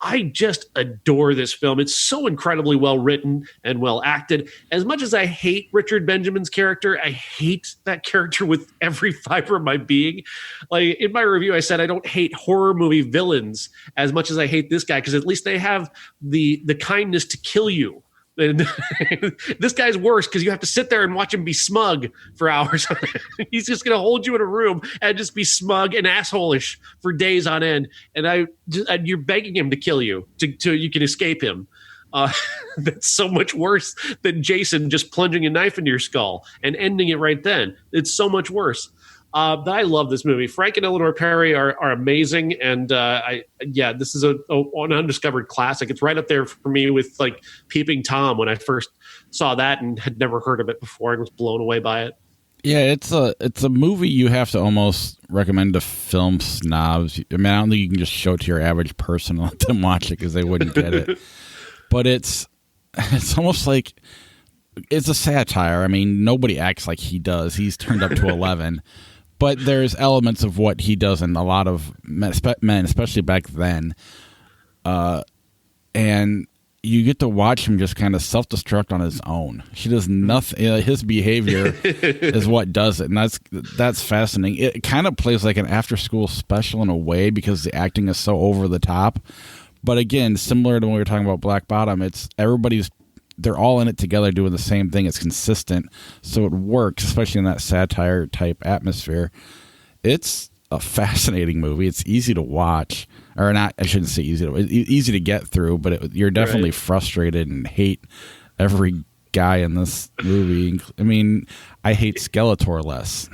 I just adore this film. It's so incredibly well written and well acted. As much as I hate Richard Benjamin's character, I hate that character with every fiber of my being. Like in my review, I said I don't hate horror movie villains as much as I hate this guy, because at least they have the kindness to kill you. And this guy's worse because you have to sit there and watch him be smug for hours. He's just going to hold you in a room and just be smug and asshole-ish for days on end. And you're begging him to kill you so you can escape him. That's so much worse than Jason just plunging a knife into your skull and ending it right then. It's so much worse. But I love this movie. Frank and Eleanor Perry are amazing, and this is an undiscovered classic. It's right up there for me with like Peeping Tom when I first saw that and had never heard of it before and was blown away by it. Yeah, it's a movie you have to almost recommend to film snobs. I mean, I don't think you can just show it to your average person and let them watch it because they wouldn't get it. But it's almost like it's a satire. I mean, nobody acts like he does. He's turned up to 11. But there's elements of what he does in a lot of men, especially back then. And you get to watch him just kind of self-destruct on his own. He does nothing. His behavior is what does it. And that's fascinating. It kind of plays like an after-school special in a way because the acting is so over the top. But again, similar to when we were talking about Black Bottom, they're all in it together doing the same thing. It's consistent, so it works, especially in that satire-type atmosphere. It's a fascinating movie. It's easy to watch. Or not, I shouldn't say easy to get through, but you're definitely frustrated and hate every guy in this movie. I mean, I hate Skeletor less.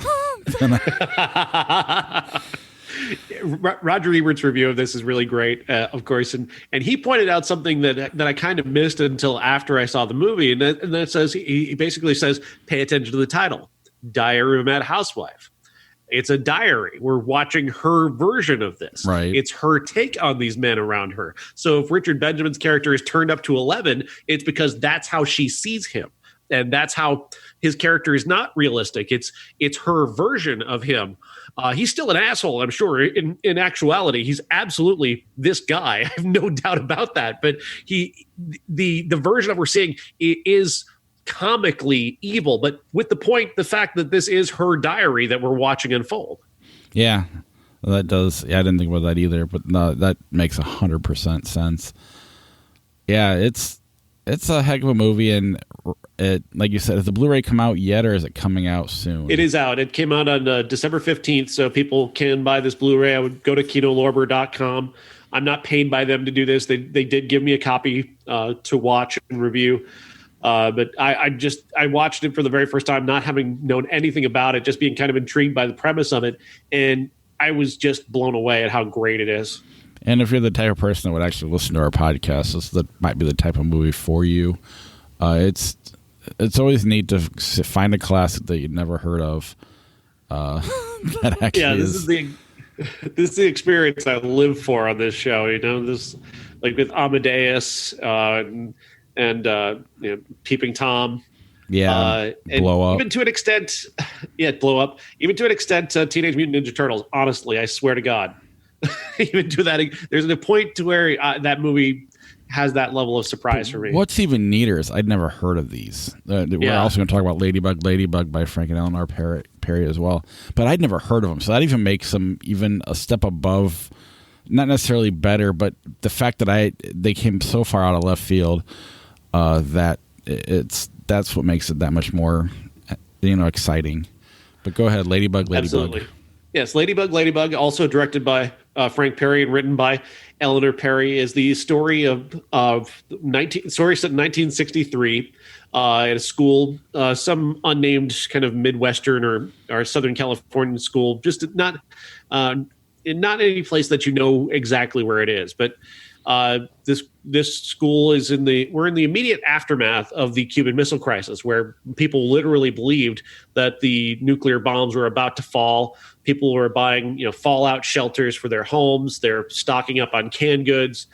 Roger Ebert's review of this is really great, of course, and he pointed out something that I kind of missed until after I saw the movie, and that says he basically says, pay attention to the title, Diary of a Mad Housewife. It's a diary. We're watching her version of this. Right. It's her take on these men around her. So if Richard Benjamin's character is turned up to 11, it's because that's how she sees him. And that's how his character is not realistic. It's her version of him. He's still an asshole, I'm sure. In actuality, he's absolutely this guy. I have no doubt about that. But the version of we're seeing is comically evil, but with the fact that this is her diary that we're watching unfold. Yeah, that does. Yeah, I didn't think about that either, but no, that makes 100% sense. Yeah, it's a heck of a movie, and it, like you said, has the Blu-ray come out yet, or is it coming out soon? It is out. It came out on December 15th, so people can buy this Blu-ray. I would go to KinoLorber.com. I'm not paid by them to do this. They did give me a copy to watch and review. But I watched it for the very first time, not having known anything about it, just being kind of intrigued by the premise of it. And I was just blown away at how great it is. And if you're the type of person that would actually listen to our podcast, this might be the type of movie for you. It's always neat to find a classic that you'd never heard of. That actually this is the experience I live for on this show. You know, this like with Amadeus and Peeping Tom. Yeah, Blow Up. Even to an extent, Blow Up. Even to an extent, Teenage Mutant Ninja Turtles. Honestly, I swear to God, even to that, there's a point to where that movie has that level of surprise for me. What's even neater is I'd never heard of these. We're also going to talk about Ladybug by Frank and Eleanor Perry as well. But I'd never heard of them, so that even makes them even a step above. Not necessarily better, but the fact that they came so far out of left field that that's what makes it that much more, exciting. But go ahead, Ladybug. Absolutely. Yes, Ladybug, also directed by Frank Perry and written by Eleanor Perry, is the story set in 1963 at a school, some unnamed kind of Midwestern or Southern Californian school, just not any place that you know exactly where it is, but this school is we're in the immediate aftermath of the Cuban Missile Crisis, where people literally believed that the nuclear bombs were about to fall. People were buying, fallout shelters for their homes. They're stocking up on canned goods,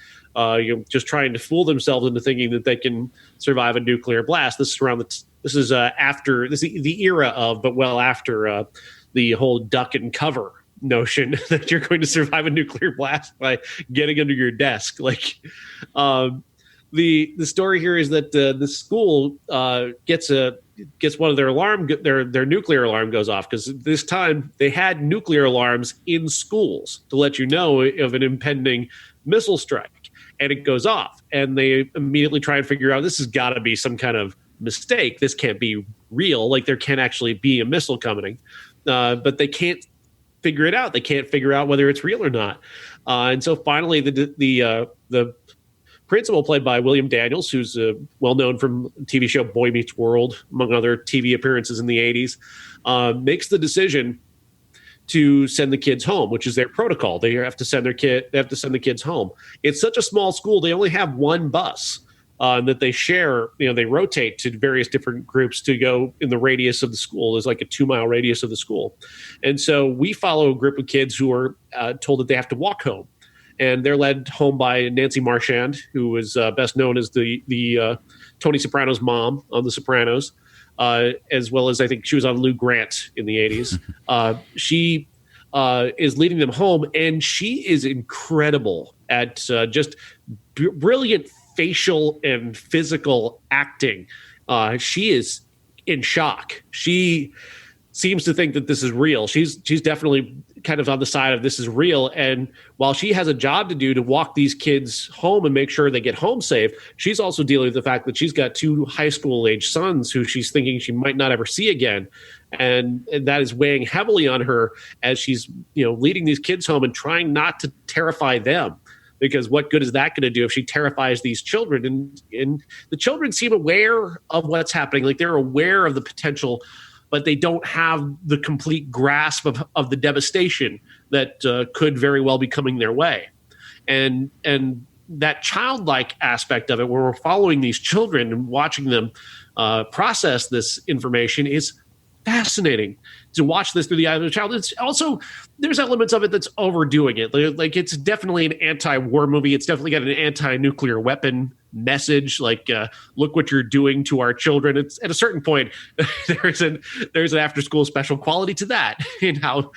just trying to fool themselves into thinking that they can survive a nuclear blast. This is after the era of, but well after the whole duck and cover notion that you're going to survive a nuclear blast by getting under your desk. Like, the story here is that the school gets one of their nuclear alarm goes off, because this time they had nuclear alarms in schools to let you know of an impending missile strike, and it goes off, and they immediately try and figure out this has got to be some kind of mistake. This can't be real. Like, there can't actually be a missile coming, but they can't figure it out. They can't figure out whether it's real or not. And so finally the principal, played by William Daniels, who's well known from TV show Boy Meets World, among other TV appearances in the 80s, makes the decision to send the kids home, which is their protocol. They have to send the kids home. It's such a small school, they only have one bus that they share. They rotate to various different groups to go in the radius of the school. There's like a 2-mile radius of the school. And so we follow a group of kids who are told that they have to walk home. And they're led home by Nancy Marchand, who is best known as the Tony Soprano's mom on The Sopranos, as well as I think she was on Lou Grant in the 80s. She is leading them home, and she is incredible at just brilliant facial and physical acting. She is in shock. She seems to think that this is real. She's definitely kind of on the side of this is real. And while she has a job to do to walk these kids home and make sure they get home safe, she's also dealing with the fact that she's got 2 high school age sons who she's thinking she might not ever see again. And that is weighing heavily on her as she's, leading these kids home and trying not to terrify them. Because what good is that going to do if she terrifies these children? And the children seem aware of what's happening. Like, they're aware of the potential, but they don't have the complete grasp of the devastation that could very well be coming their way. And that childlike aspect of it, where we're following these children and watching them process this information, is fascinating to watch this through the eyes of a child. It's also, there's elements of it that's overdoing it. Like, it's definitely an anti-war movie. It's definitely got an anti-nuclear weapon message. Like, look what you're doing to our children. It's at a certain point, there's an after-school special quality to that, in how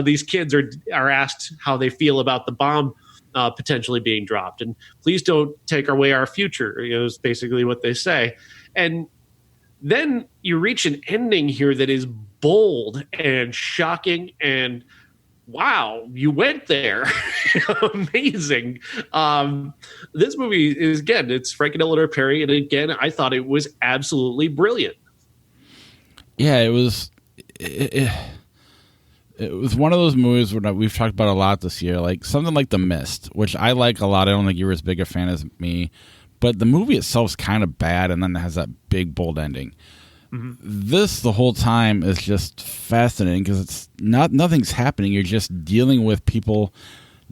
these kids are asked how they feel about the bomb potentially being dropped. And please don't take away our future, is basically what they say. And then you reach an ending here that is bold and shocking, and wow, you went there. Amazing. This movie is, again, it's Frank and Eleanor Perry, and again, I thought it was absolutely brilliant. Yeah, it was. It was one of those movies where we've talked about a lot this year, like something like The Mist, which I like a lot. I don't think you're as big a fan as me, but the movie itself is kind of bad, and then it has that big bold ending. This the whole time is just fascinating because it's nothing's happening. You're just dealing with people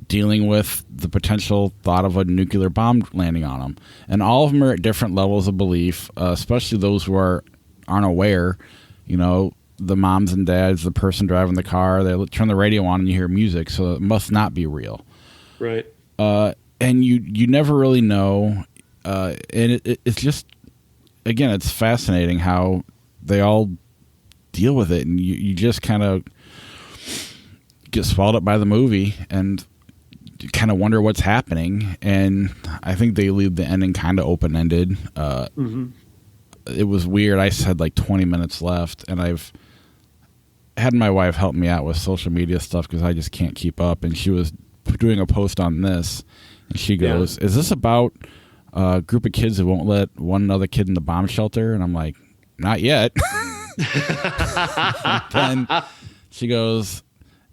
dealing with the potential thought of a nuclear bomb landing on them, and all of them are at different levels of belief, especially those who aren't aware. The moms and dads, the person driving the car, they turn the radio on and you hear music, so it must not be real, right? And you never really know, and it's just, again, it's fascinating how they all deal with it, and you just kind of get swallowed up by the movie and kind of wonder what's happening. And I think they leave the ending kind of open-ended. It was weird. I said like 20 minutes left, and I've had my wife help me out with social media stuff because I just can't keep up, and she was doing a post on this, and she goes, "Is this about a group of kids who won't let one other kid in the bomb shelter?" And I'm like, "Not yet." Then she goes,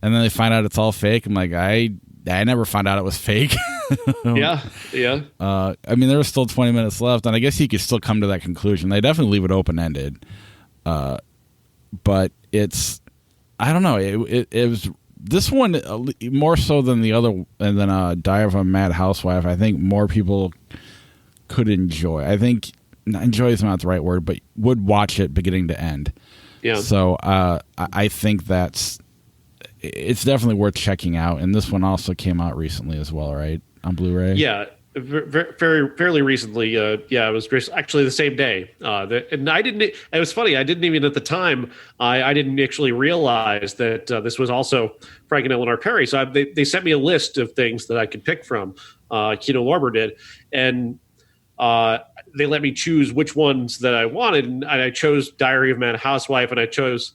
and then they find out it's all fake. I'm like, I never found out it was fake. Yeah. I mean, there was still 20 minutes left, and I guess you could still come to that conclusion. They definitely leave it open-ended. But it's, I don't know. It was this one more so than the other, and then Diary of a Mad Housewife. I think more people could enjoy. I think enjoy is not the right word, but would watch it beginning to end. Yeah. So I think it's definitely worth checking out. And this one also came out recently as well, right? On Blu-ray? Yeah, fairly recently. It was actually the same day. And I didn't. It was funny. I didn't even at the time. I didn't actually realize that this was also Frank and Eleanor Perry. So they sent me a list of things that I could pick from. Kino Lorber did, and they let me choose which ones that I wanted. And I chose Diary of Mad Housewife, and I chose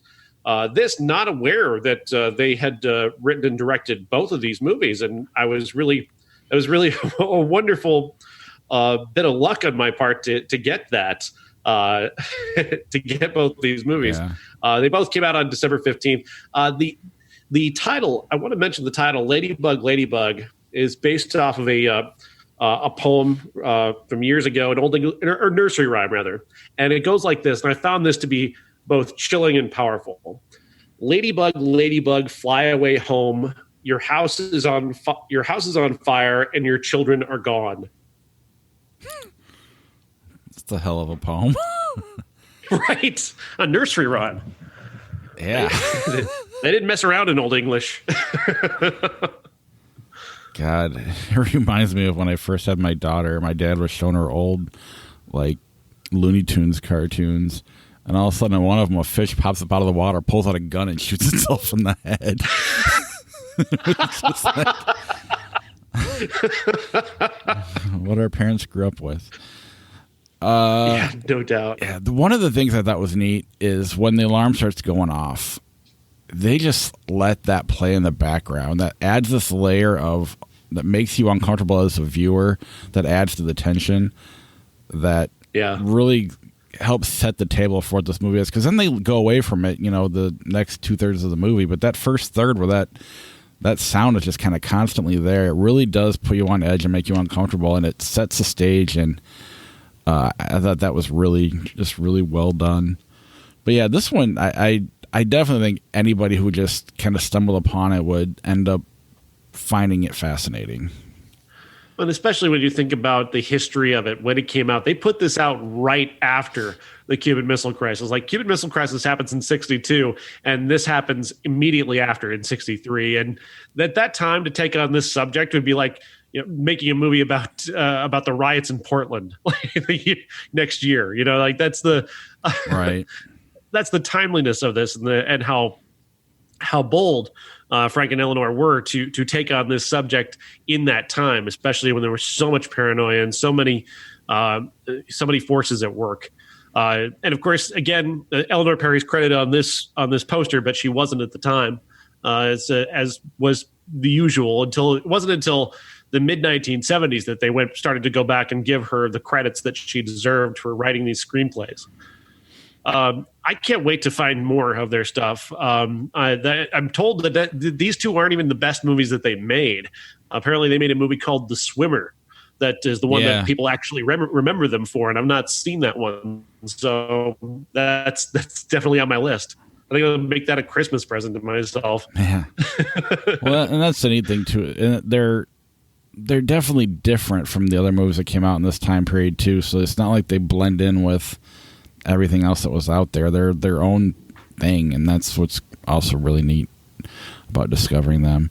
this, not aware that they had written and directed both of these movies. And it was really a wonderful bit of luck on my part to get that, to get both these movies. Yeah. They both came out on December 15th. The title, I want to mention the title, Ladybug, Ladybug, is based off of a poem from years ago, an old or nursery rhyme, rather. And it goes like this, and I found this to be both chilling and powerful. Ladybug, ladybug, fly away home. Your house is on fire, and your children are gone. It's a hell of a poem, right? A nursery rhyme. Yeah, they didn't mess around in Old English. God, it reminds me of when I first had my daughter. My dad was showing her old, like, Looney Tunes cartoons. And all of a sudden, one of them, a fish pops up out of the water, pulls out a gun, and shoots itself in the head. What our parents grew up with. Yeah, no doubt. Yeah, one of the things I thought was neat is when the alarm starts going off, they just let that play in the background. That adds this layer that makes you uncomfortable as a viewer, that adds to the tension, that really helps set the table for what this movie is. Because then they go away from it, the next 2/3 of the movie. But that first third where that sound is just kind of constantly there, it really does put you on edge and make you uncomfortable, and it sets the stage. And I thought that was really well done. But yeah, this one, I definitely think anybody who just kind of stumbled upon it would end up finding it fascinating. And especially when you think about the history of it, when it came out, they put this out right after the Cuban Missile Crisis. Like, Cuban Missile Crisis happens in 1962, and this happens immediately after in 1963. And at that time, to take on this subject would be like, making a movie about the riots in Portland next year. Like, that's the right. That's the timeliness of this, and how bold Frank and Eleanor were to take on this subject in that time, especially when there was so much paranoia and so many forces at work. And of course, again, Eleanor Perry's credited on this poster, but she wasn't at the time, as was the usual. It wasn't until the mid 1970s that they started to go back and give her the credits that she deserved for writing these screenplays. I can't wait to find more of their stuff. I'm told that these two aren't even the best movies that they made. Apparently, they made a movie called The Swimmer that is the one that people actually remember them for, and I've not seen that one. So that's definitely on my list. I think I'll make that a Christmas present to myself. Yeah. Well, and that's the neat thing too. And they're definitely different from the other movies that came out in this time period too. So it's not like they blend in with everything else that was out there. They're their own thing, and that's what's also really neat about discovering them.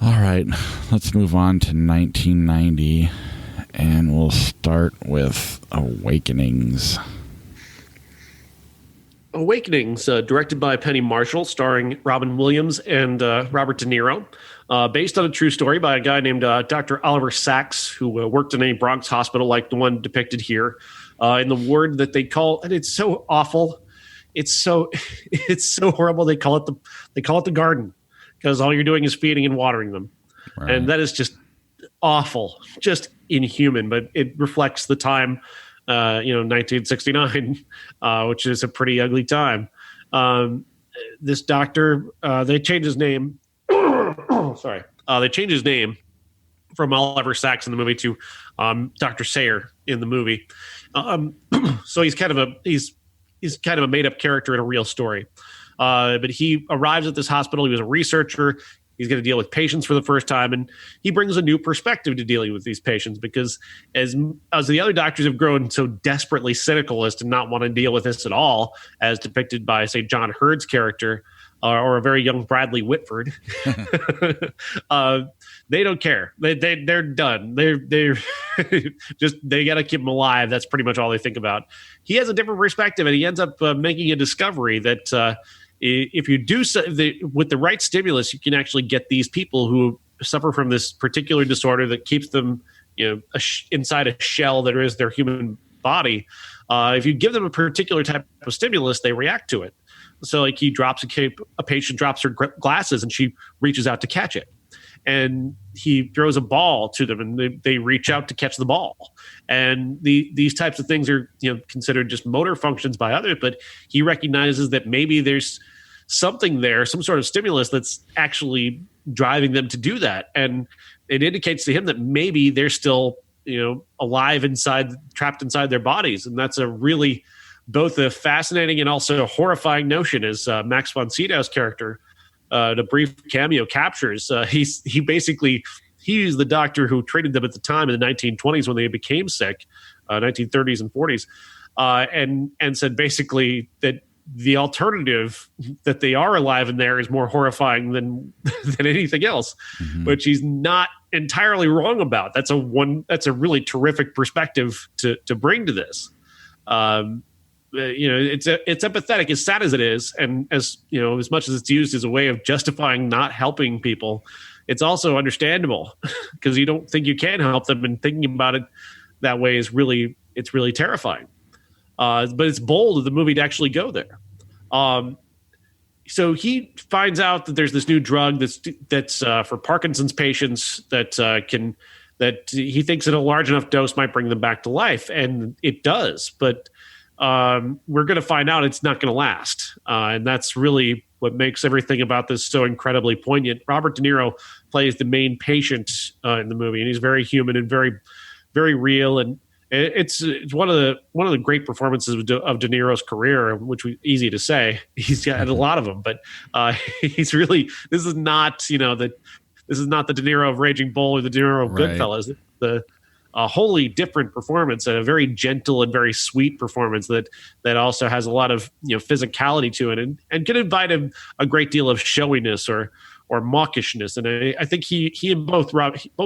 All right, let's move on to 1990, and we'll start with Awakenings. Awakenings, directed by Penny Marshall, starring Robin Williams and Robert De Niro, based on a true story by a guy named Dr. Oliver Sacks, who worked in a Bronx hospital like the one depicted here, in the ward that they call, and it's so awful, it's so horrible. They call it the garden, because all you're doing is feeding and watering them, right. And that is just awful, just inhuman. But it reflects the time. 1969, which is a pretty ugly time. This doctor, they changed his name. Sorry. They changed his name from Oliver Sacks in the movie to Dr. Sayer in the movie. So he's kind of a made up character in a real story. But he arrives at this hospital. He was a researcher. He's going to deal with patients for the first time, and he brings a new perspective to dealing with these patients, because as the other doctors have grown so desperately cynical as to not want to deal with this at all, as depicted by, say, John Hurd's character or a very young Bradley Whitford, they don't care. They're done. They're just, they got to keep them alive. That's pretty much all they think about. He has a different perspective, and he ends up making a discovery that if you do so, with the right stimulus, you can actually get these people who suffer from this particular disorder that keeps them, inside a shell that is their human body. If you give them a particular type of stimulus, they react to it. So, like, a patient drops her glasses, and she reaches out to catch it, and he throws a ball to them, and they reach out to catch the ball. And these types of things are considered just motor functions by others, but he recognizes that maybe there's something there, some sort of stimulus that's actually driving them to do that. And it indicates to him that maybe they're still, alive trapped inside their bodies. And that's a really both a fascinating and also a horrifying notion, as Max von Sydow's character, the brief cameo captures. He's the doctor who treated them at the time in the 1920s when they became sick, 1930s and 40s, and said basically that the alternative, that they are alive in there, is more horrifying than anything else, which he's not entirely wrong about. That's a really terrific perspective to bring to this. It's empathetic, as sad as it is, and as much as it's used as a way of justifying not helping people, it's also understandable, because you don't think you can help them, and thinking about it that way is really terrifying. But it's bold of the movie to actually go there. So he finds out that there's this new drug that's for Parkinson's patients that he thinks at a large enough dose might bring them back to life, and it does. But we're going to find out it's not going to last, and that's really what makes everything about this so incredibly poignant. Robert De Niro plays the main patient in the movie, and he's very human and very, very real. And it's one of the great performances of De Niro's career, which was easy to say. He's got a lot of them, but he's really, this is not the De Niro of Raging Bull or the De Niro of Goodfellas. A wholly different performance, and a very gentle and very sweet performance that also has a lot of physicality to it, and can invite a great deal of showiness or mawkishness. And I think he and both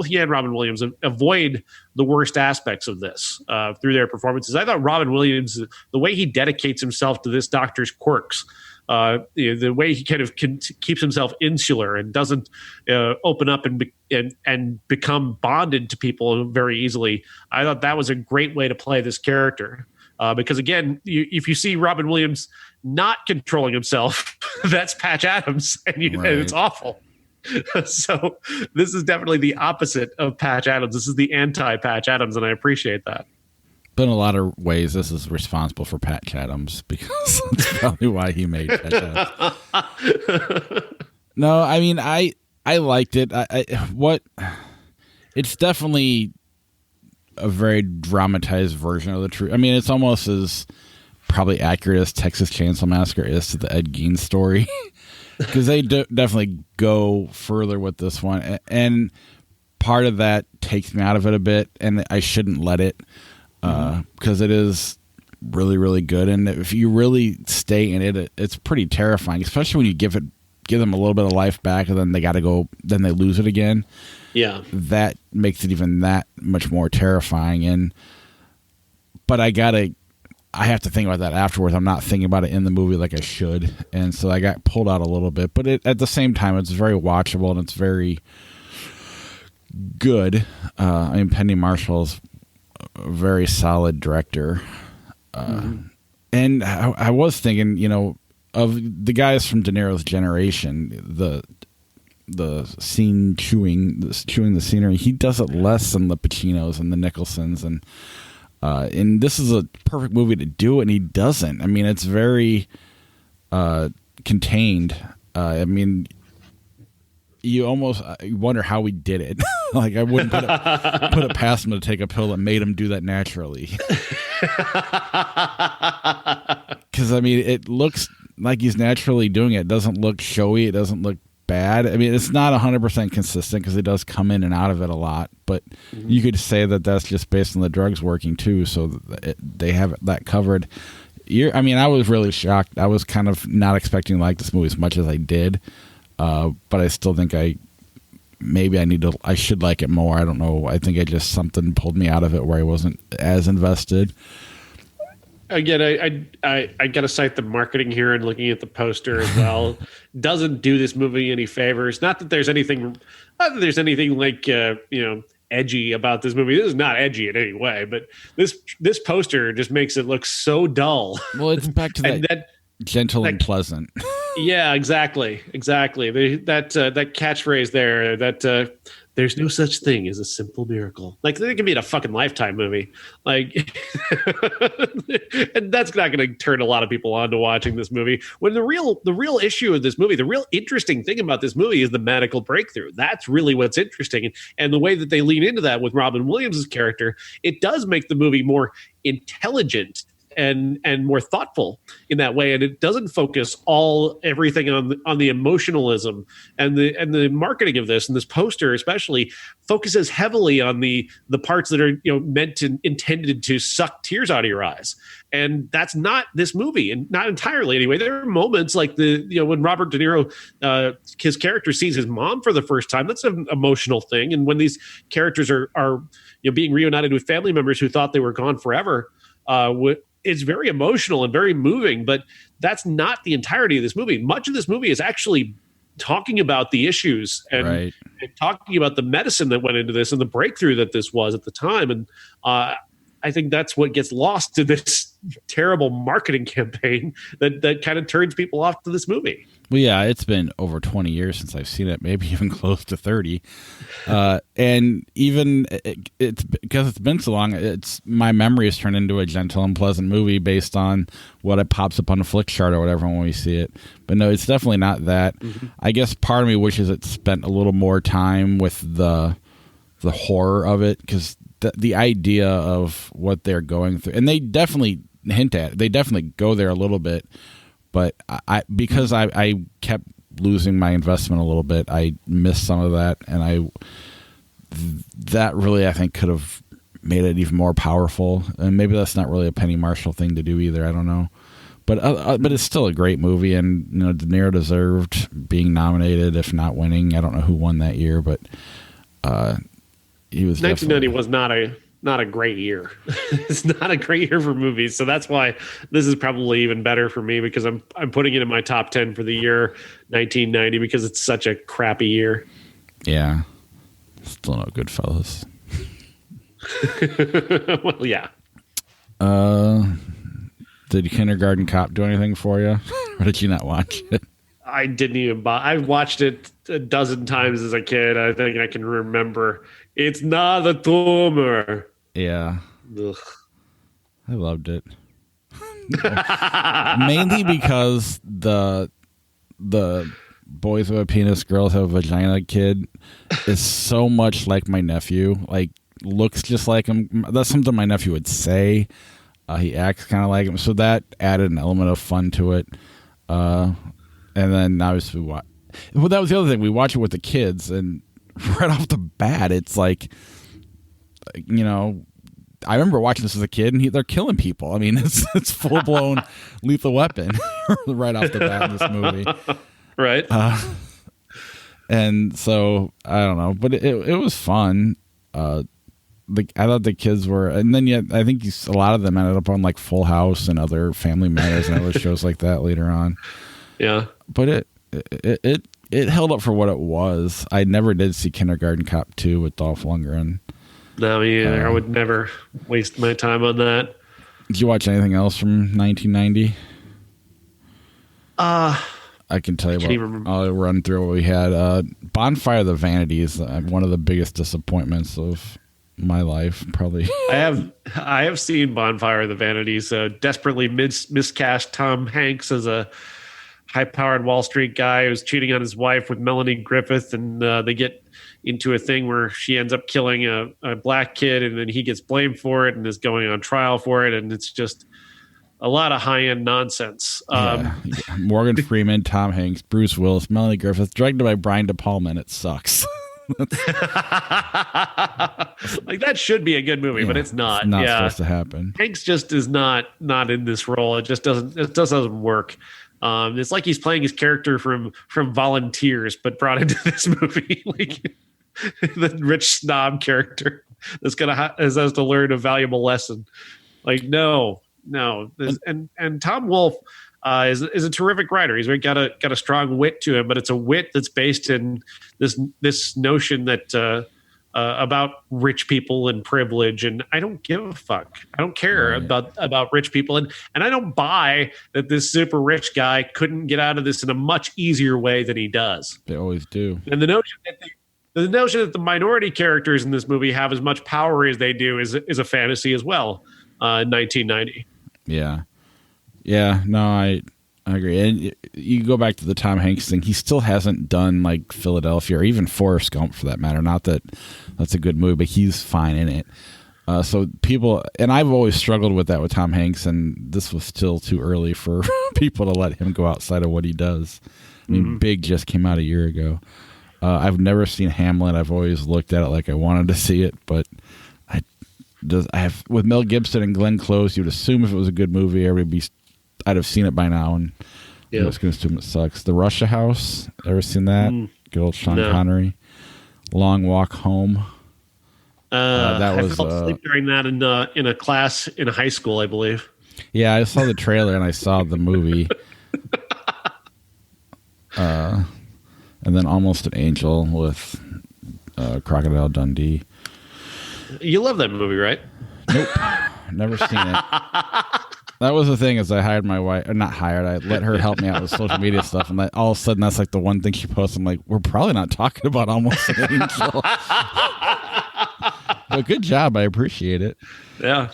he and Robin Williams avoid the worst aspects of this through their performances. I thought Robin Williams, the way he dedicates himself to this doctor's quirks, the way he kind of keeps himself insular and doesn't open up and become bonded to people very easily. I thought that was a great way to play this character. Because again, if you see Robin Williams not controlling himself, that's Patch Adams, and it's awful. So this is definitely the opposite of Patch Adams. This is the anti-Patch Adams, and I appreciate that. But in a lot of ways, this is responsible for Patch Adams, because that's probably why he made Patch Adams. No, I mean, I liked it. It's definitely a very dramatized version of the truth. I mean, it's almost as probably accurate as Texas Chainsaw Massacre is to the Ed Gein story, because they definitely go further with this one, and part of that takes me out of it a bit, and I shouldn't let it, because it is really, really good, and if you really stay in it, it's pretty terrifying, especially when you give them a little bit of life back, and then then they lose it again. Yeah, that makes it even that much more terrifying. But I have to think about that afterwards. I'm not thinking about it in the movie like I should, and so I got pulled out a little bit. But at the same time, it's very watchable and it's very good. I mean, Penny Marshall's a very solid director, and I was thinking, of the guys from De Niro's generation, the scene chewing the scenery, he does it less than the Pacinos and the Nicholsons, and this is a perfect movie to do it, and he doesn't. I mean, it's very contained. I mean, you almost wonder how he did it. Like, I wouldn't put it past him to take a pill that made him do that naturally. Because, I mean, it looks like he's naturally doing it. It doesn't look showy. It doesn't look bad. I mean, it's not 100% consistent because he does come in and out of it a lot, but you could say that that's just based on the drugs working too, so they have that covered. I mean, I was really shocked. I was kind of not expecting to like this movie as much as I did, but I still think I should like it more. I don't know. I think something pulled me out of it where I wasn't as invested. Again, I got to cite the marketing here and looking at the poster as well. Doesn't do this movie any favors. Not that there's anything like edgy about this movie. This is not edgy in any way, but this poster just makes it look so dull. Well, it's back to that gentle and pleasant. Yeah, exactly. That catchphrase there, that there's no such thing as a simple miracle. Like, it can be in a fucking Lifetime movie. Like, and that's not going to turn a lot of people on to watching this movie. When the real issue of this movie, the real interesting thing about this movie is the medical breakthrough. That's really what's interesting. And the way that they lean into that with Robin Williams' character, it does make the movie more intelligent and more thoughtful in that way, and it doesn't focus everything on the emotionalism, and the marketing of this, and this poster especially focuses heavily on the parts that are intended to suck tears out of your eyes, and that's not this movie, and not entirely anyway. There are moments like when Robert De Niro, his character sees his mom for the first time. That's an emotional thing, and when these characters are being reunited with family members who thought they were gone forever, it's very emotional and very moving, but that's not the entirety of this movie. Much of this movie is actually talking about the issues and talking about the medicine that went into this and the breakthrough that this was at the time. And I think that's what gets lost in this terrible marketing campaign that kind of turns people off to this movie. Well, yeah, it's been over 20 years since I've seen it, maybe even close to 30. And even it's because it's been so long, my memory has turned into a gentle and pleasant movie based on what it pops up on the flick chart or whatever when we see it. But no, it's definitely not that. Mm-hmm. I guess part of me wishes it spent a little more time with the horror of it, because the idea of what they're going through, and they definitely hint at it. They definitely go there a little bit. But because I kept losing my investment a little bit, I missed some of that, and that really, I think, could have made it even more powerful. And maybe that's not really a Penny Marshall thing to do either. I don't know, but it's still a great movie, and De Niro deserved being nominated, if not winning. I don't know who won that year, but he was. 1990 was not a great year. It's not a great year for movies. So that's why this is probably even better for me, because I'm putting it in my top 10 for the year 1990, because it's such a crappy year. Yeah. Still no Goodfellas. Well, yeah. Did Kindergarten Cop do anything for you? Or did you not watch it? I didn't even I watched it a dozen times as a kid. I think I can remember. It's not a tumor. Yeah. Ugh. I loved it. Mainly because the boys have a penis, girls have a vagina kid is so much like my nephew. Like, looks just like him. That's something my nephew would say. He acts kind of like him, so that added an element of fun to it. And then obviously, well, that was the other thing. We watch it with the kids, and right off the bat, it's like, you know, I remember watching this as a kid, and they're killing people. I mean, it's full blown Lethal Weapon right off the bat in this movie, right? And so I don't know, but it was fun. I thought the kids were, and then yet I think a lot of them ended up on like Full House and other Family Matters and other shows like that later on. Yeah, but it held up for what it was. I never did see Kindergarten Cop 2 with Dolph Lundgren. No, me either. I would never waste my time on that. Did you watch anything else from 1990? I can tell you about. I'll run through what we had. Bonfire of the Vanities, one of the biggest disappointments of my life, probably. I have seen Bonfire of the Vanities. Desperately miscast Tom Hanks as a high-powered Wall Street guy who's cheating on his wife with Melanie Griffith, and they get into a thing where she ends up killing a black kid, and then he gets blamed for it and is going on trial for it, and it's just a lot of high-end nonsense. Morgan Freeman, Tom Hanks, Bruce Willis, Melanie Griffith, directed by Brian De Palma, and it sucks. Like, that should be a good movie, but it's not. It's not supposed to happen. Hanks just is not in this role. It just doesn't work. It's like he's playing his character from Volunteers, but brought into this movie, like the rich snob character that's has to learn a valuable lesson. Like, no. And Tom Wolfe is a terrific writer. He's got a strong wit to him, but it's a wit that's based in this notion that about rich people and privilege, and I don't give a fuck. I don't care about rich people, and I don't buy that this super rich guy couldn't get out of this in a much easier way than he does. They always do. And the notion that the minority characters in this movie have as much power as they do is a fantasy as well. In 1990. Yeah. No, I agree. And you go back to the Tom Hanks thing. He still hasn't done like Philadelphia or even Forrest Gump for that matter. Not that that's a good movie, but he's fine in it. So people, and I've always struggled with that with Tom Hanks, and this was still too early for people to let him go outside of what he does. I mean, Big just came out a year ago. I've never seen Hamlet. I've always looked at it like I wanted to see it, but I have with Mel Gibson and Glenn Close. You'd assume if it was a good movie, I'd have seen it by now, and I was going to assume it sucks. The Russia House, ever seen that? Good old Sean Connery. Long Walk Home. That was I fell asleep during that in a class in high school, I believe. Yeah, I saw the trailer and I saw the movie. And then Almost an Angel with Crocodile Dundee. You love that movie, right? Nope. Never seen it. That was the thing, is I hired my wife, or not hired, I let her help me out with social media stuff, and all of a sudden that's like the one thing she posts. I'm like, we're probably not talking about Almost an Angel. But good job. I appreciate it. Yeah.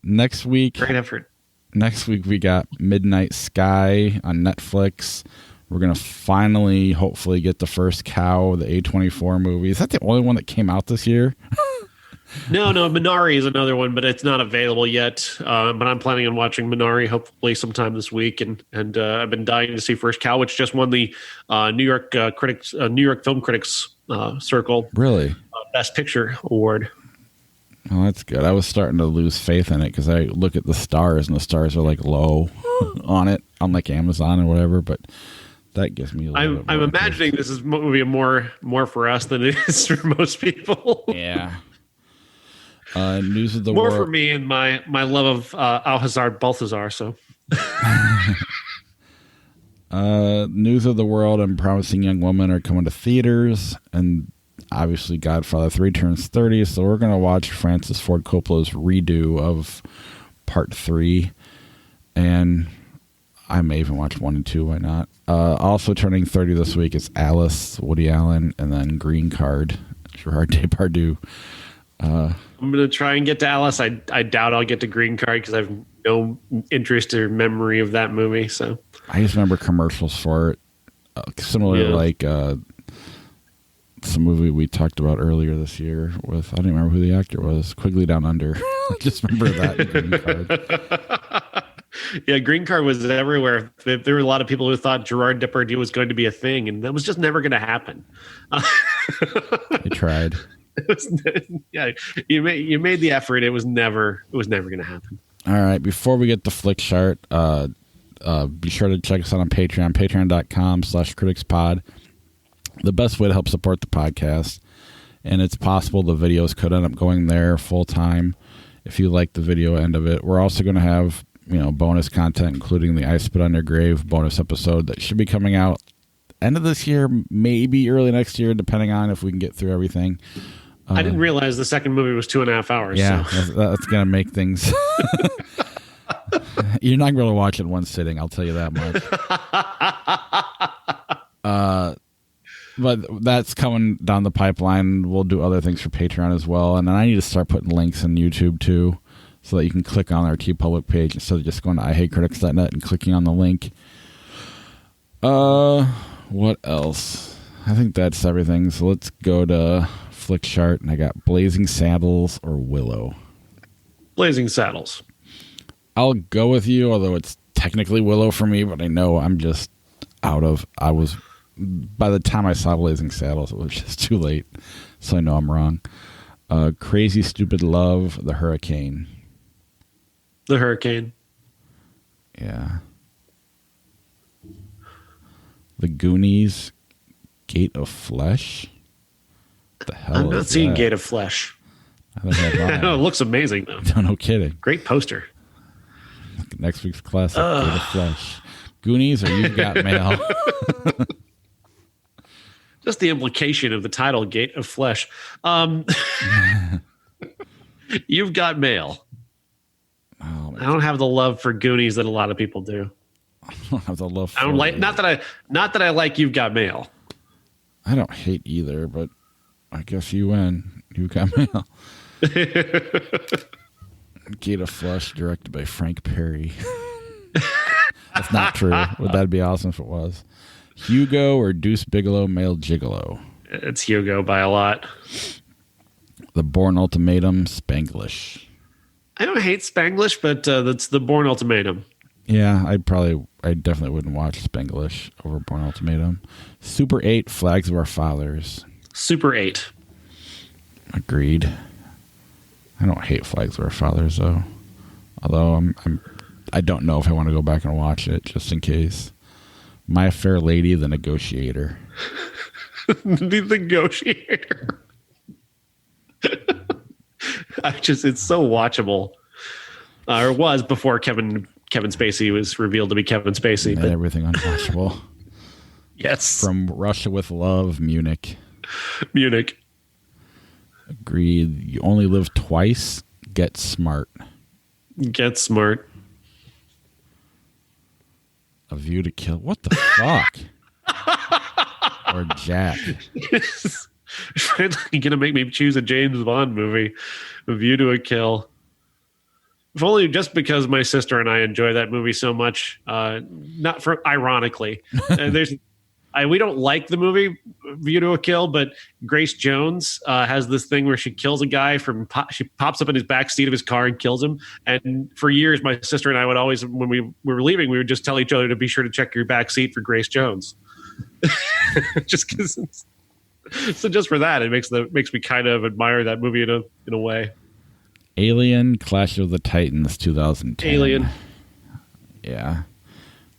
Next week. Great effort. Next week we got Midnight Sky on Netflix. We're going to finally, hopefully, get the first Cow, the A24 movie. Is that the only one that came out this year? No, Minari is another one, but it's not available yet. But I'm planning on watching Minari hopefully sometime this week, and I've been dying to see First Cow, which just won the New York Film Critics Circle. Really? Best Picture award. Oh, that's good. I was starting to lose faith in it because I look at the stars, and the stars are like low on it, on like Amazon or whatever, but that gives me a little bit more I'm imagining this is movie more for us than it is for most people. Yeah. News of the more world. For me and my love of Alcazar Balthazar. So News of the World and Promising Young Woman are coming to theaters, and obviously Godfather 3 turns 30, so we're going to watch Francis Ford Coppola's redo of Part 3, and I may even watch 1 and 2, why not? Also turning 30 this week is Alice, Woody Allen, and then Green Card, Gerard Depardieu. I'm going to try and get to Alice. I doubt I'll get to Green Card because I have no interest or memory of that movie. So I just remember commercials for it, similar to like It's a movie we talked about earlier this year with, I don't remember who the actor was, Quigley Down Under. I just remember that Green Card. Yeah, Green Card was everywhere. There were a lot of people who thought Gerard Depardieu was going to be a thing, and that was just never going to happen. They tried. Yeah, you made the effort. It was never going to happen. All right, before we get the flick chart, be sure to check us out on Patreon, patreon.com/criticspod. The best way to help support the podcast, and it's possible the videos could end up going there full time if you like the video end of it. We're also going to have bonus content, including the I Spit on Your Grave bonus episode that should be coming out end of this year, maybe early next year, depending on if we can get through everything. I didn't realize the second movie was 2.5 hours. Yeah, so. that's going to make things... You're not going to watch it in one sitting, I'll tell you that much. But that's coming down the pipeline. We'll do other things for Patreon as well. And then I need to start putting links on YouTube too, so that you can click on our TeePublic page instead of just going to ihatecritics.net and clicking on the link. What else? I think that's everything. So let's go to Flick Chart, and I got Blazing Saddles or Willow. Blazing Saddles. I'll go with you, although it's technically Willow for me, but I know I'm just by the time I saw Blazing Saddles, it was just too late, so I know I'm wrong. Crazy Stupid Love, The Hurricane. The Hurricane. Yeah. The Goonies, Gate of Flesh. What the hell I'm not seeing that? Gate of Flesh. I think It looks amazing, though. No kidding. Great poster. Next week's classic, Gate of Flesh. Goonies or You've Got Mail. Just the implication of the title, Gate of Flesh. You've Got Mail. Oh, I don't have the love for Goonies that a lot of people do. I don't have the love for I don't like not that I like You've Got Mail. I don't hate either, but I guess you win. You've Got Mail. Gate of Flesh, directed by Frank Perry. That's not true. But that'd be awesome if it was. Hugo or Deuce Bigalow, Male Gigolo. It's Hugo by a lot. The Bourne Ultimatum, Spanglish. I don't hate Spanglish, but that's the Bourne Ultimatum. Yeah, I definitely wouldn't watch Spanglish over Bourne Ultimatum. Super 8, Flags of Our Fathers. Super 8. Agreed. I don't hate Flags of Our Fathers, though. Although I don't know if I want to go back and watch it, just in case. My Fair Lady, The Negotiator. The Negotiator. It's so watchable. Or was before Kevin Spacey was revealed to be Kevin Spacey. And but everything unwatchable. Yes. From Russia with Love, Munich. Agreed. You Only Live Twice, Get Smart. Get Smart. A View to Kill. What the fuck? Or Jack. You're going to make me choose a James Bond movie. A View to a Kill. If only just because my sister and I enjoy that movie so much. Not for ironically. We don't like the movie View to a Kill, but Grace Jones has this thing where she kills a guy she pops up in his back seat of his car and kills him. And for years, my sister and I would always, when we were leaving, we would just tell each other to be sure to check your back seat for Grace Jones. Just because. So just for that, it makes me kind of admire that movie in a way. Alien, Clash of the Titans, 2010. Alien. Yeah.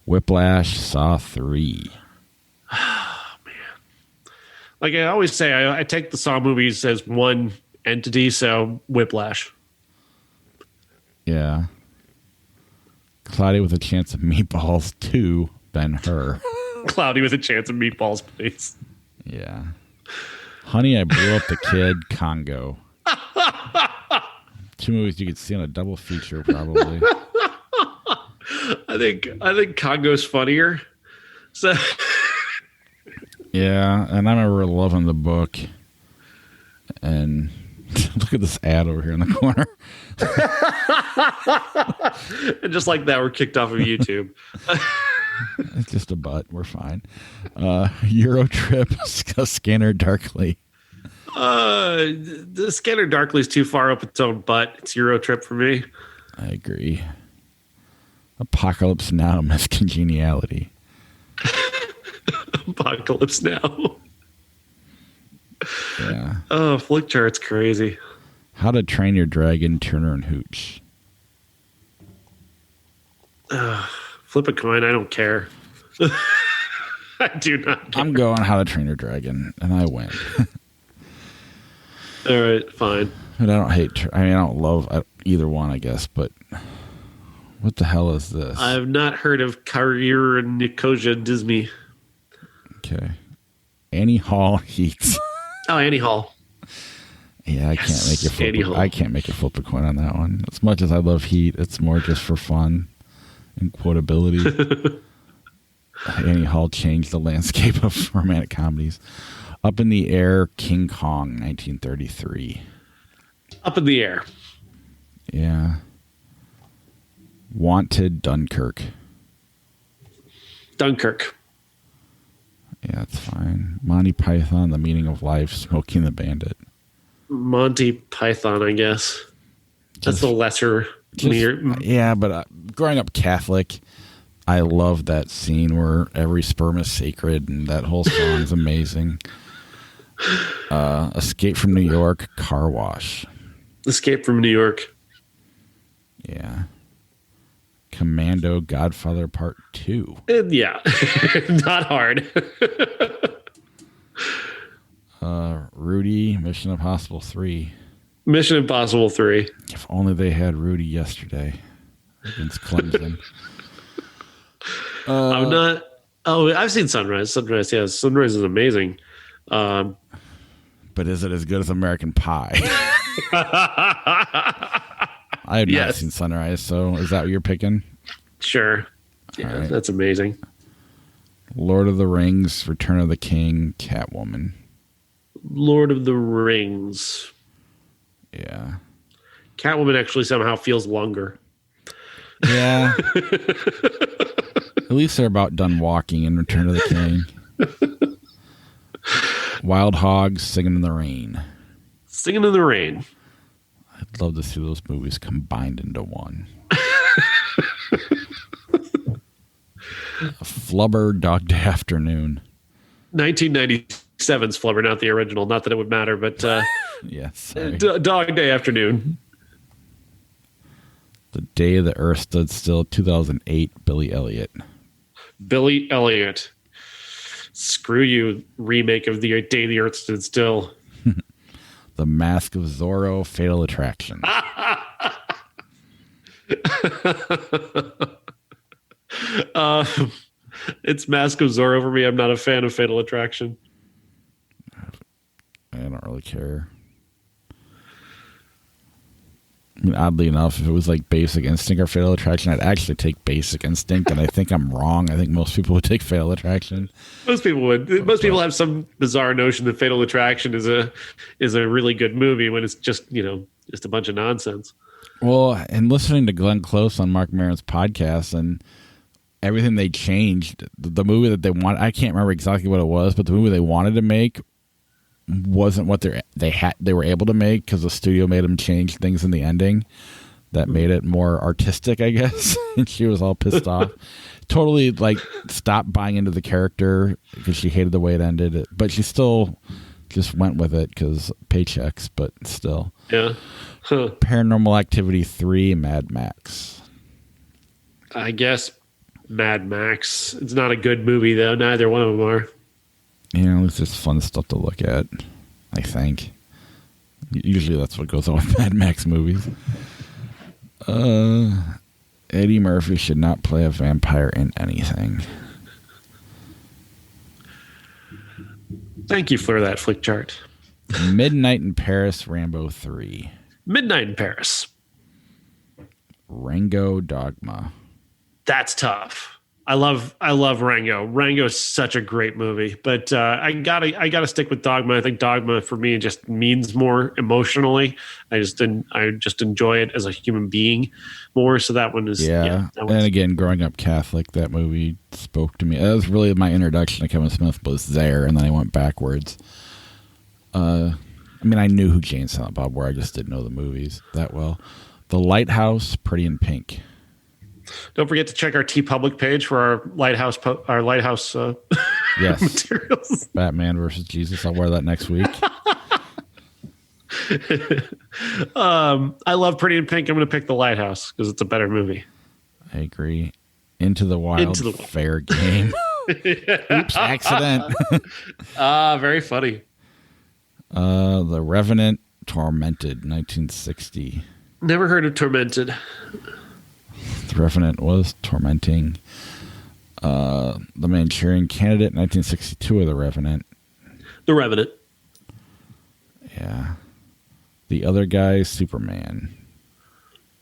Whiplash, Saw 3. Oh, man. Like I always say, I take the Saw movies as one entity, so Whiplash. Yeah. Cloudy with a Chance of Meatballs 2, Ben-Hur. Cloudy with a Chance of Meatballs, please. Yeah. Honey, I Blew Up the Kid, Congo. 2 movies you could see on a double feature, probably. I think Congo's funnier. So yeah, and I remember loving the book. And look at this ad over here in the corner. And just like that, we're kicked off of YouTube. It's just a butt. We're fine. Euro Trip, Scanner Darkly. The Scanner Darkly is too far up its own butt. It's Euro Trip for me. I agree. Apocalypse Now, Miss Congeniality. Apocalypse Now. Yeah. Oh, flick chart's crazy. How to Train Your Dragon, Turner and Hooch. Flip a coin. I don't care. I do not care. I'm going How to Train Your Dragon, and I win. All right, fine. And I don't hate. I don't love either one, I guess. But what the hell is this? I have not heard of Career and Nicosia Disney. Okay. Annie Hall Heats. Oh, Annie Hall. Yeah, I can't make you flip a coin on that one. As much as I love Heat, it's more just for fun and quotability. Annie Hall changed the landscape of romantic comedies. Up in the Air, King Kong, 1933. Up in the Air. Yeah. Wanted, Dunkirk. Dunkirk. Yeah, that's fine. Monty Python, The Meaning of Life, Smoking the Bandit. Monty Python, I guess. That's the lesser. Yeah, but growing up Catholic, I love that scene where every sperm is sacred, and that whole song is amazing. Escape from New York, Car Wash. Escape from New York. Yeah. Commando, Godfather Part 2. Yeah. Not hard. Rudy, Mission Impossible 3. Mission Impossible 3. If only they had Rudy yesterday against Clemson. I'm not. Oh, I've seen Sunrise. Sunrise is amazing. But is it as good as American Pie? I have not seen Sunrise, so is that what you're picking? Sure. Yeah, right. That's amazing. Lord of the Rings, Return of the King, Catwoman. Lord of the Rings. Yeah. Catwoman actually somehow feels longer. Yeah. At least they're about done walking in Return of the King. Wild Hogs, Singing in the Rain. Singing in the Rain. I'd love to see those movies combined into one. Flubber, Dog Day Afternoon. 1997's Flubber, not the original. Not that it would matter, but yes. Dog Day Afternoon. The Day the Earth Stood Still, 2008, Billy Elliot. Billy Elliot. Screw you, remake of The Day the Earth Stood Still. The Mask of Zorro, Fatal Attraction. It's Mask of Zorro for me. I'm not a fan of Fatal Attraction. I don't really care. I mean, oddly enough, if it was like Basic Instinct or Fatal Attraction, I'd actually take Basic Instinct, and I think I'm wrong. I think most people would take Fatal Attraction. Most people would. Most people have some bizarre notion that Fatal Attraction is a really good movie when it's just a bunch of nonsense. Well, and listening to Glenn Close on Mark Maron's podcast and everything they changed, the movie that they want, I can't remember exactly what it was, but the movie they wanted to make wasn't what they were able to make because the studio made them change things in the ending that made it more artistic, I guess. And she was all pissed off. Totally stopped buying into the character because she hated the way it ended. But she still just went with it because paychecks, but still. Yeah. Huh. Paranormal Activity 3, Mad Max. I guess Mad Max. It's not a good movie, though. Neither one of them are. It's just fun stuff to look at, I think. Usually that's what goes on with Mad Max movies. Eddie Murphy should not play a vampire in anything. Thank you for that flick chart. Midnight in Paris, Rambo 3. Midnight in Paris. Rango Dogma. That's tough. I love Rango. Rango is such a great movie, but I gotta stick with Dogma. I think Dogma for me just means more emotionally. I just enjoy it as a human being more. So that one is and again, growing up Catholic, that movie spoke to me. That was really my introduction to Kevin Smith was there, and then I went backwards. I mean, I knew who Jane Silent Bob were. I just didn't know the movies that well. The Lighthouse, Pretty in Pink. Don't forget to check our TeePublic page for our lighthouse yes. materials. Batman versus Jesus. I'll wear that next week. I love Pretty in Pink. I'm going to pick The Lighthouse because it's a better movie. I agree. Into the Wild, fair game. Oops, accident. Very funny. The Revenant, Tormented, 1960. Never heard of Tormented. The Revenant was tormenting. The Manchurian Candidate, 1962 of The Revenant. The Revenant. Yeah. The Other Guys, Superman.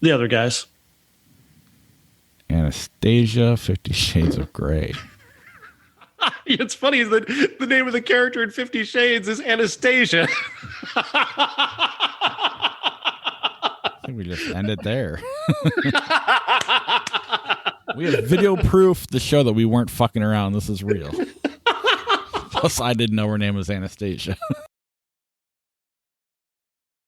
The Other Guys. Anastasia, 50 Shades of Grey. It's funny that the name of the character in 50 Shades is Anastasia. I think we just end it there. We have video proof to show that we weren't fucking around. This is real. Plus, I didn't know her name was Anastasia.